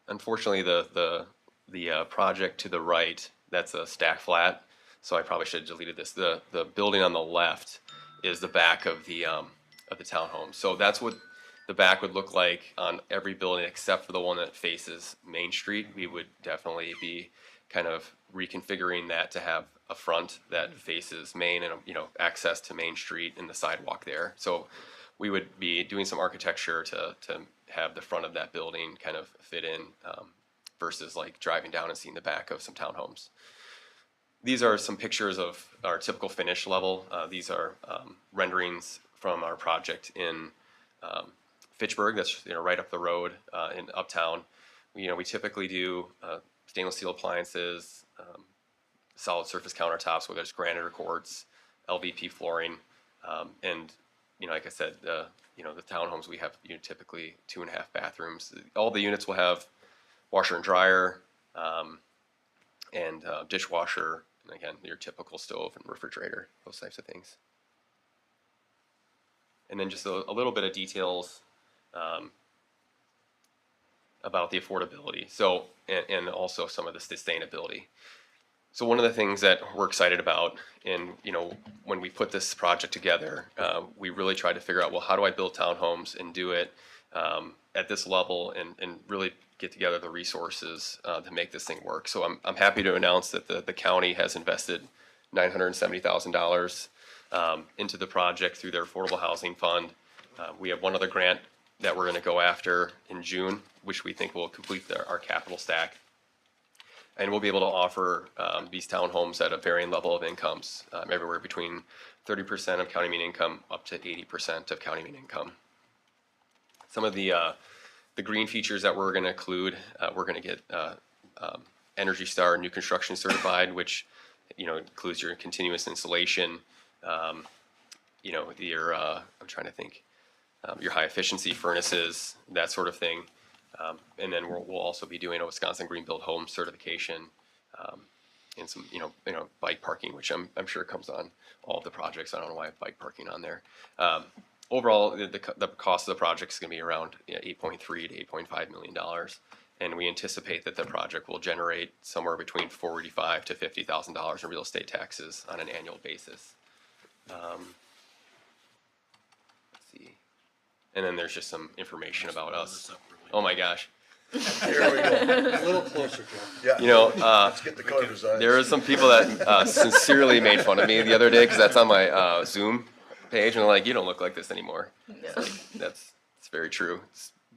unfortunately the project to the right, that's a stack flat. So I probably should have deleted this. The building on the left is the back of the townhome. So that's what the back would look like on every building except for the one that faces Main Street. We would definitely be kind of reconfiguring that to have a front that faces Main and access to Main Street and the sidewalk there. So we would be doing some architecture to have the front of that building kind of fit in versus like driving down and seeing the back of some townhomes. These are some pictures of our typical finish level. These are renderings from our project in Fitchburg. That's right up the road in Uptown. We typically do stainless steel appliances, solid surface countertops, whether it's granite or quartz, LVP flooring, and like I said, the townhomes we have typically 2.5 bathrooms. All the units will have washer and dryer, and dishwasher, and again your typical stove and refrigerator, those types of things. And then just a little bit of details about the affordability. So, and also some of the sustainability. So one of the things that we're excited about, and when we put this project together, we really tried to figure out, well, how do I build townhomes and do it at this level, and really get together the resources to make this thing work. So I'm happy to announce that the county has invested $970,000 into the project through their Affordable Housing Fund. We have one other grant that we're going to go after in June, which we think will complete our capital stack. And we'll be able to offer these townhomes at a varying level of incomes, everywhere between 30% of county median income up to 80% of county median income. Some of the green features that we're going to include, we're going to get Energy Star new construction certified, which includes your continuous insulation, your I'm trying to think, your high efficiency furnaces, that sort of thing. And then we'll also be doing a Wisconsin Green Build Home certification, and some, bike parking, which I'm sure comes on all of the projects. I don't know why I have bike parking on there. Overall, the cost of the project is going to be around $8.3 to $8.5 million. And we anticipate that the project will generate somewhere between $45,000 to $50,000 in real estate taxes on an annual basis. Let's see. And then there's just some information about us. Oh my gosh. Here we go. A little closer, Jeff. Yeah. You know, Let's get the colors on. there are some people that sincerely made fun of me the other day because that's on my Zoom page, and they're like, "You don't look like this anymore." It's like, it's very true.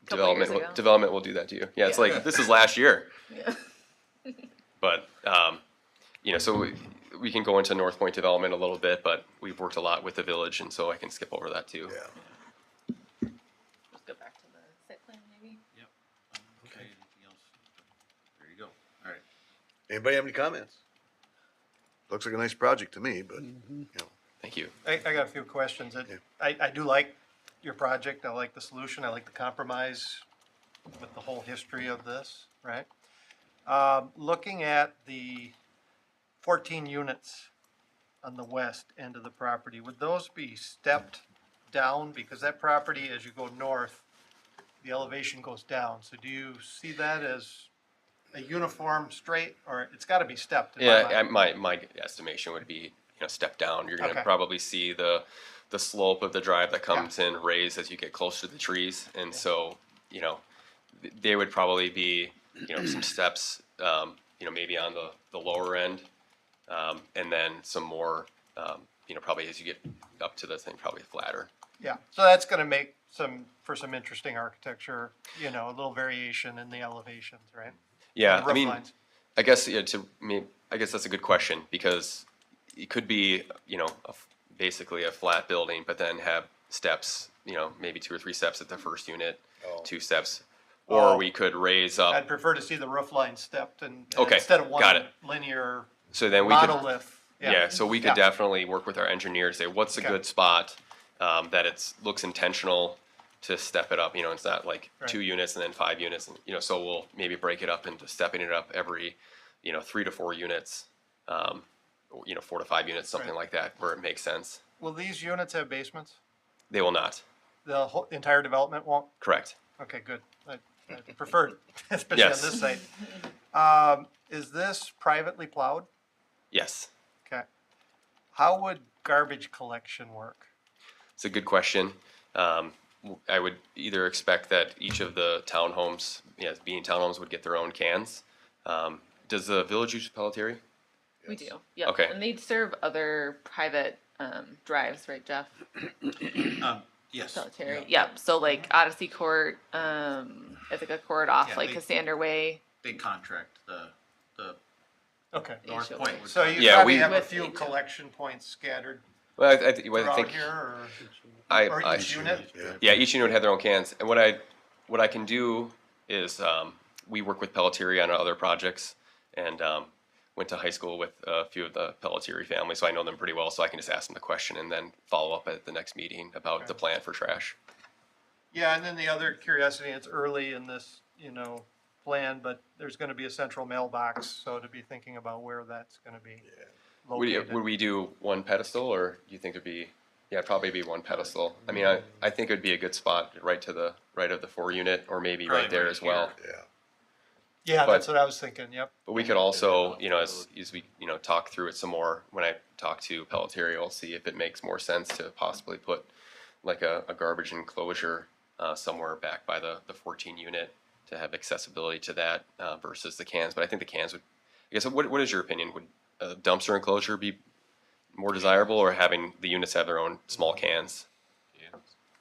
Couple years ago. Development will do that to you. Yeah, it's like this is last year. Yeah. But so we can go into North Point development a little bit, but we've worked a lot with the village, and so I can skip over that too. Yeah. Let's go back to the site plan, maybe. Yep. Okay, anything else? There you go. All right. Anybody have any comments? Looks like a nice project to me, but, Thank you. I got a few questions. I do like your project. I like the solution. I like the compromise with the whole history of this, right? Looking at the 14 units on the west end of the property, would those be stepped down? Because that property, as you go north, the elevation goes down. So do you see that as a uniform straight, or it's got to be stepped? in my mind? My estimation would be, step down. You're going to Okay. probably see the slope of the drive that comes in raise as you get closer to the trees, and so they would probably be some steps, maybe on the lower end, and then some more, probably as you get up to the thing, probably flatter. Yeah, so that's gonna make for some interesting architecture, a little variation in the elevations, right? Yeah, Roof I mean, lines. I guess I guess that's a good question because it could be basically a flat building, but then have steps, maybe 2 or 3 steps at the first unit, 2 steps, or Oh. we could raise up. I'd prefer to see the roof line stepped and Okay, instead of got one it. linear So then we could. monolith. Yeah, so we could Yeah. definitely work with our engineers, say, what's a Okay. good spot, that looks intentional to step it up, it's not like Right. 2 units and then 5 units, and, so we'll maybe break it up into stepping it up every, 3 to 4 units, 4 to 5 units, something Right. like that, where it makes sense. Will these units have basements? They will not, The whole, entire development won't? correct. Okay, good. I prefer it, especially on Yes. this site. Is this privately plowed? Yes, Okay. How would garbage collection work? it's a good question. I would either expect that each of the townhomes, being townhomes, would get their own cans. Does the village use Pelletieri? We do, yeah. Okay. And they serve other private drives, right, Jeff? Yes. Military, Yeah. yep. So like Odyssey Court, Ithaca Court off Yeah, like they- Cassander Way. They contract the Okay. North HOA. Point. would So you contract. Yeah, probably we- have a With few HOA. collection points scattered Well, I think around here, or I each unit? Yeah, each unit would have their own cans. And what I can do is, we work with Pelletieri on other projects, and went to high school with a few of the Pelletieri family, so I know them pretty well. So I can just ask them the question and then follow up at the next meeting about the plan for trash. Yeah, and then the other curiosity, it's early in this, plan, but there's gonna be a central mailbox, so to be thinking about where that's gonna be located. Would we do one pedestal, or do you think it'd be? Yeah, it'd probably be one pedestal. I mean, I think it'd be a good spot right to the right of the 4 unit, or maybe right there as well. Yeah. Yeah, but- that's what I was thinking, yep. But we could also, as we, talk through it some more, when I talk to Pelletieri, I'll see if it makes more sense to possibly put like a garbage enclosure somewhere back by the 14 unit to have accessibility to that versus the cans. But I think the cans would, I guess, what is your opinion? Would a dumpster enclosure be more desirable, or having the units have their own small cans?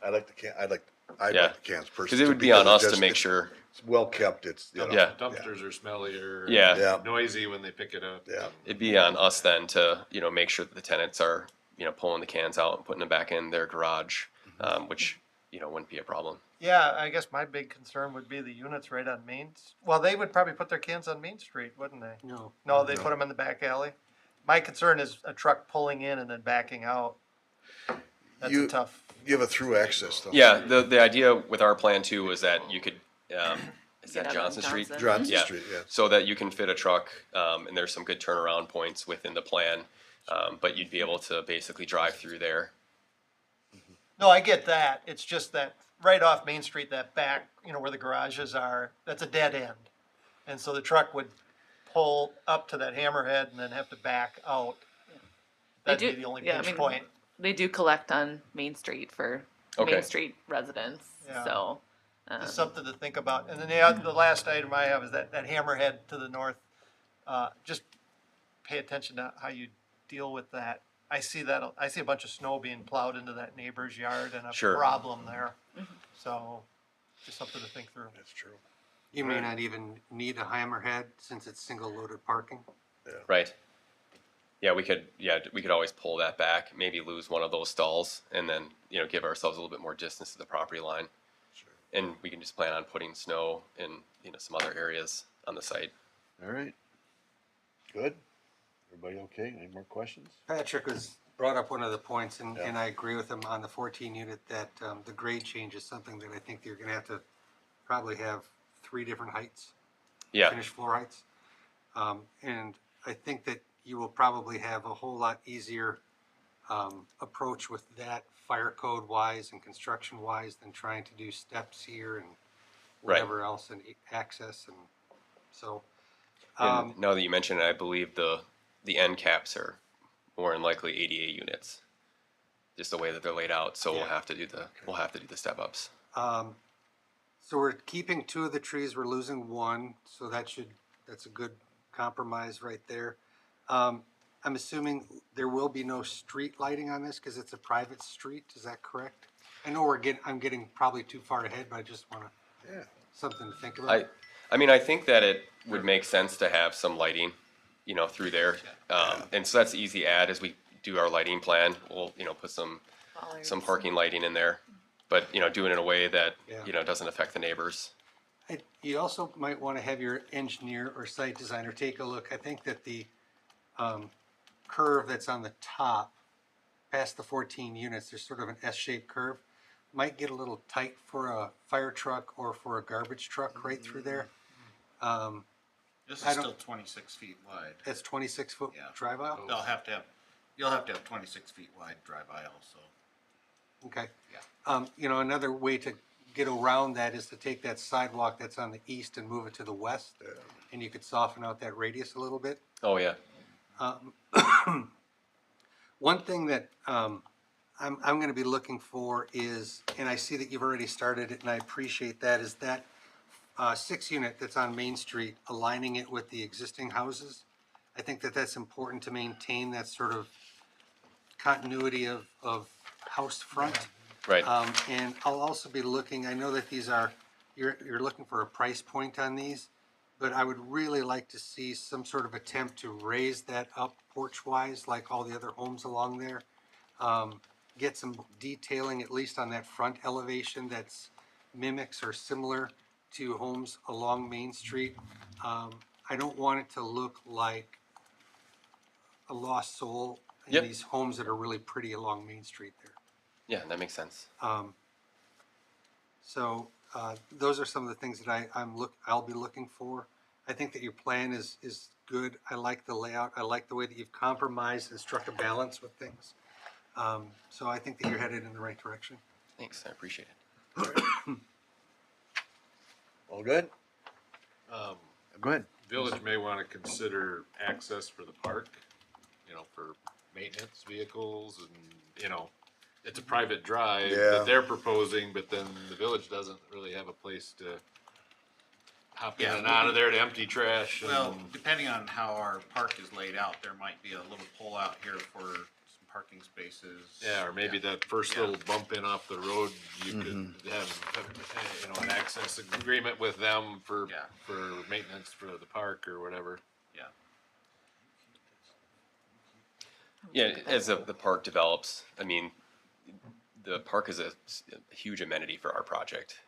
I like the can, I like the cans personally. Because it would be on us to just- make sure. It's well kept, it's, Yeah. Dumpsters are smellier. Yeah. Yeah. Noisy when they pick it up. Yeah. It'd be on us then to, make sure that the tenants are, pulling the cans out and putting them back in their garage, which, wouldn't be a problem. Yeah, I guess my big concern would be the units right on well, they would probably put their cans on Main Street, wouldn't they? No. No, they put them in the back alley? My concern is a truck pulling in and then backing out. That's a tough, You have a through access though. Yeah, the idea with our plan too was that you could, is Get that out on Johnson Street? Johnson Yeah. Street, yeah. So that you can fit a truck, and there's some good turnaround points within the plan. But you'd be able to basically drive through there. No, I get that. It's just that right off Main Street, that back, where the garages are, that's a dead end. And so the truck would pull up to that hammerhead and then have to back out. That'd be the only pinch point. They do collect on Main Street for Okay. Main Street residents, Yeah. so. Just something to think about. And then the last item I have is that hammerhead to the north. Just pay attention to how you deal with that. I see a bunch of snow being plowed into that neighbor's yard and a Sure. problem there. So just something to think through. That's true. You may not even need a hammerhead since it's single loaded parking. Right. Yeah, we could always pull that back, maybe lose one of those stalls, and then, give ourselves a little bit more distance to the property line. Sure. And we can just plan on putting snow in, some other areas on the site. All right. Good. Everybody okay? Any more questions? Patrick was brought up one of the points, and, Yeah. and I agree with him on the 14 unit that the grade change is something that I think you're going to have to probably have 3 different heights, Yeah, finished floor heights. And I think that you will probably have a whole lot easier approach with that fire code wise and construction wise than trying to do steps here and Right. whatever else and access and so. and now that you mention it, I believe the end caps are more than likely ADA units, just the way that they're laid out. So we'll Yeah. have to do the step ups. So we're keeping 2 of the trees, we're losing 1, so that's a good compromise right there. I'm assuming there will be no street lighting on this because it's a private street, is that correct? I know I'm getting probably too far ahead, but I just want Yeah. something to think about. I mean, I think that it would make sense to have some lighting, through there. And so that's an easy add as we do our lighting plan. We'll, put some parking lighting in there, but, do it in a way that, Yeah. doesn't affect the neighbors. You also might want to have your engineer or site designer take a look. I think that the curve that's on the top, past the 14 units, there's sort of an S-shaped curve, might get a little tight for a fire truck or for a garbage truck right through there. This I is don't- still 26 feet wide. That's 26-foot Yeah. drive aisle? You'll have to have 26 feet wide drive aisle, so. Okay. Yeah. Another way to get around that is to take that sidewalk that's on the east and move it to the west. And you could soften out that radius a little bit. Oh, yeah. One thing that I'm going to be looking for is, and I see that you've already started it, and I appreciate that, is that 6 unit that's on Main Street, aligning it with the existing houses. I think that that's important to maintain that sort of continuity of house front. Right. And I'll also be looking, I know that these are, you're looking for a price point on these, but I would really like to see some sort of attempt to raise that up porch-wise, like all the other homes along there. Get some detailing, at least on that front elevation, that's mimics or similar to homes along Main Street. I don't want it to look like a lost soul in Yep. these homes that are really pretty along Main Street there. Yeah, that makes sense. So those are some of the things that I'll be looking for. I think that your plan is good. I like the layout. I like the way that you've compromised and struck a balance with things. So I think that you're headed in the right direction. Thanks, I appreciate it. All good? Go ahead. Village may want to consider access for the park, for maintenance vehicles and, it's a private drive Yeah. that they're proposing, but then the village doesn't really have a place to hop in Yeah, and out of there to empty trash. Well, and- depending on how our park is laid out, there might be a little pull out here for some parking spaces. Yeah, or maybe that first Yeah. little bump in off the road, you could have, an access agreement with them for, Yeah. for maintenance for the park or whatever. Yeah. Yeah, as the park develops, I mean, the park is a huge amenity for our project.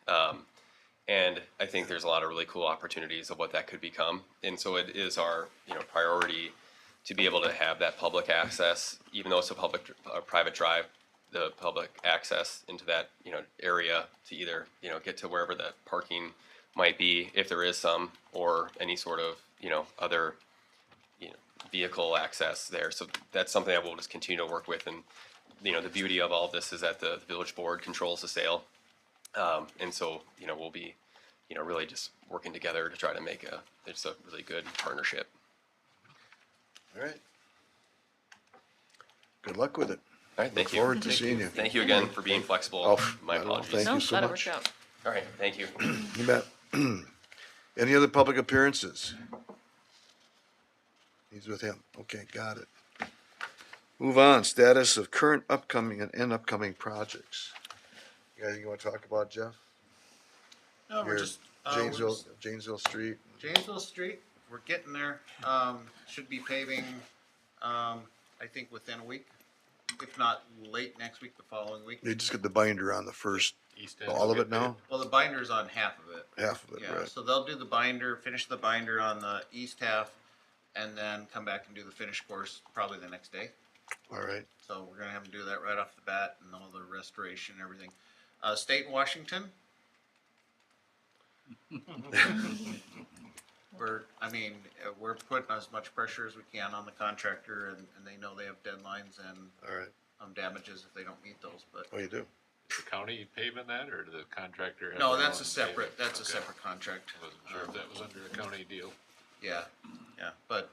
And I think there's a lot of really cool opportunities of what that could become. And so it is our, priority to be able to have that public access, even though it's a private drive, the public access into that, area to either, get to wherever the parking might be, if there is some, or any sort of, other, vehicle access there. So that's something that we'll just continue to work with. And, the beauty of all of this is that the village board controls the sale. And so, we'll be, really just working together to try to make it's a really good partnership. All right. Good luck with it. All right, thank Look you. forward to seeing you. Thank you again for being flexible. Oh, My not at all. apologies. Thank No, you so glad it much. worked out. All right, thank you. You bet. Any other public appearances? He's with him. Okay, got it. Move on. Status of current, upcoming, and upcoming projects. You got anything you want to talk about, Jeff? No, we're Here, just, Janesville Street. Janesville Street, we're getting there. Should be paving, I think within a week, if not late next week, the following week. They just get the binder on the first, East end all will of get it now? Well, the binder's on half of it. Half of it, Yeah, right. so they'll do the binder, finish the binder on the east half, and then come back and do the finish course probably the next day. All right. So we're gonna have them do that right off the bat and all the restoration and everything. State in Washington. We're putting as much pressure as we can on the contractor, and they know they have deadlines and All right. damages if they don't meet those, but. Oh, you do? Is the county paving that, or the contractor? have No, their that's a own paving? separate, that's a Okay. separate contract. Wasn't sure if that was under a county deal. Yeah, but,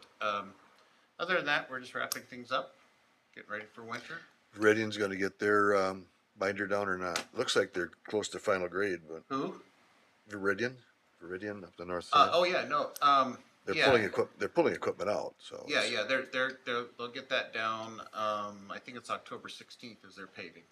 other than that, we're just wrapping things up, getting ready for winter. Viridian's gonna get their, binder down or not? Looks like they're close to final grade, but Who? Viridian up the north side. Oh, yeah, no, They're pulling equipment out, so. Yeah, they'll get that down, I think it's October 16th is their paving.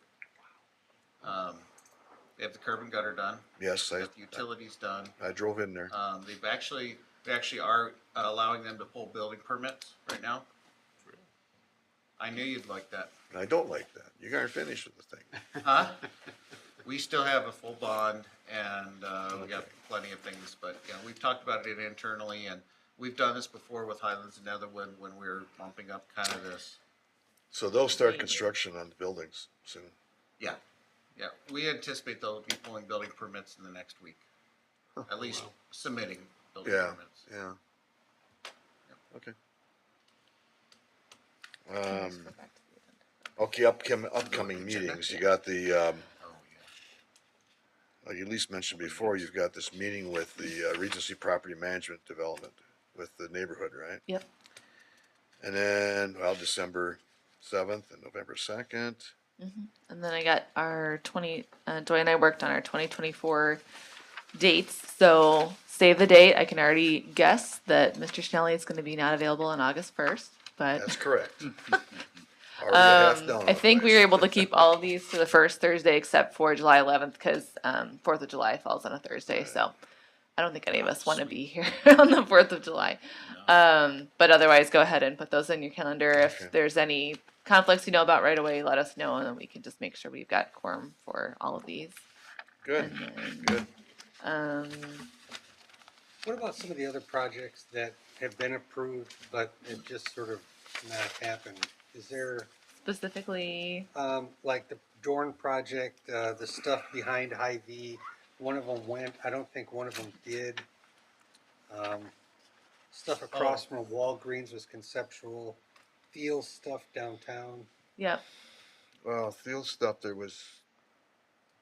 They have the curb and gutter done, Yes, got the utilities done. I drove in there. They actually are allowing them to pull building permits right now. I knew you'd like that. I don't like that. You aren't finished with the thing. Huh? We still have a full bond and, we got plenty of things, but, we've talked about it internally and we've done this before with Highlands and Netherwood when we were bumping up kind of this. So they'll start construction on the buildings soon. Yeah, we anticipate they'll be pulling building permits in the next week. At least submitting building Yeah, permits. yeah. Okay. Okay, upcoming meetings. You got the, Oh, yeah. you at least mentioned before, you've got this meeting with the Regency Property Management Development with the neighborhood, right? Yep. And then, December 7th and November 2nd. And then I got our Joy and I worked on our 2024 dates. So save the date. I can already guess that Mr. Schnelly is going to be not available on August 1st, but That's correct. Already half down on I think we the were list. able to keep all of these to the first Thursday except for July 11th because 4th of July falls on a Thursday. So I don't think any of us want to be here on the 4th of July. But otherwise, go ahead and put those in your calendar. If Okay. there's any conflicts you know about right away, let us know, and then we can just make sure we've got quorum for all of these. Good, And then, good. What about some of the other projects that have been approved, but it just sort of not happened? Is there, specifically, like the Dorn project, the stuff behind Hy-Vee, one of them went, I don't think one of them did. Stuff across from Walgreens was conceptual, Field stuff downtown. yep. Well, field stuff, there was,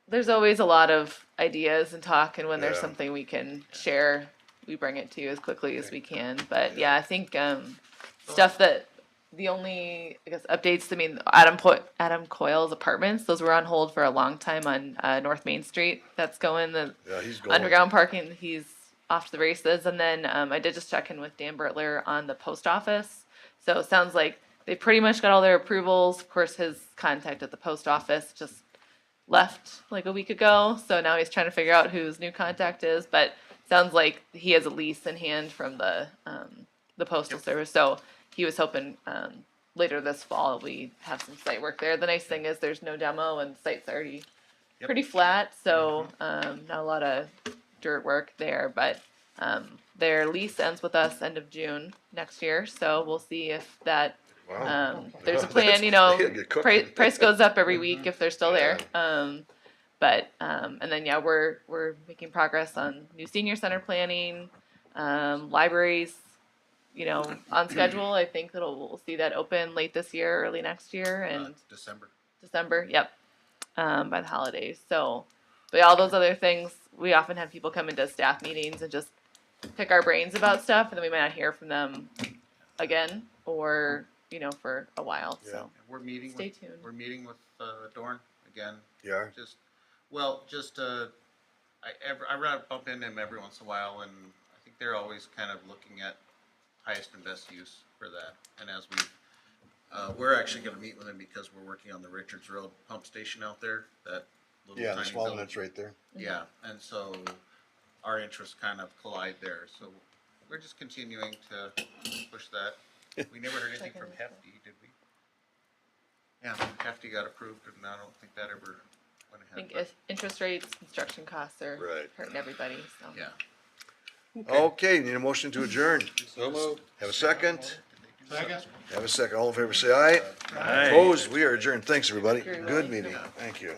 There's always a lot of ideas and talk, and when there's Yeah. something we can share, we bring it to you as quickly as we can. But yeah, I think stuff that the only updates. I mean, Adam Coyle's apartments; those were on hold for a long time on North Main Street. That's going the he's going. underground parking. He's off to the races. And then I did just check in with Dan Bertler on the post office. So it sounds like they pretty much got all their approvals. Of course, his contact at the post office just left like a week ago. So now he's trying to figure out who his new contact is. But it sounds like he has a lease in hand from the postal service. So he was hoping later this fall we have some site work there. The nice thing is there's no demo and the site's already pretty flat. So not a lot of dirt work there. But their lease ends with us end of June next year. So we'll see if that Wow. there's a plan, That's- you know, they gotta get cooking. price goes up every week if they're still there. But, and then, yeah, we're making progress on new senior center planning, libraries, you know, on schedule. I think we'll see that open late this year, early next year, and December. yep, by the holidays. So, but all those other things, we often have people come into staff meetings and just pick our brains about stuff, and then we might not hear from them again, or, you know, for a while, Yeah. so. And we're meeting Stay with, tuned. we're meeting with, Dorn again. Yeah. I bump into him every once in a while, and I think they're always kind of looking at highest and best use for that. And as we're actually gonna meet with him because we're working on the Richards Road pump station out there, that little Yeah, the tiny small one building. that's right there. Yeah, and so our interests kind of collide there, so we're just continuing to push that. We never heard anything from Hefty, did we? Yeah, Hefty got approved, and I don't think that ever went I think ahead. if interest rates, construction costs are Right. hurting everybody, so. Yeah. Okay, need a motion to adjourn. So moved. Have a second? Second. Have a second. All in favor, say aye. Opposed? We are adjourned. Thanks, everybody. Good meeting. Thank you.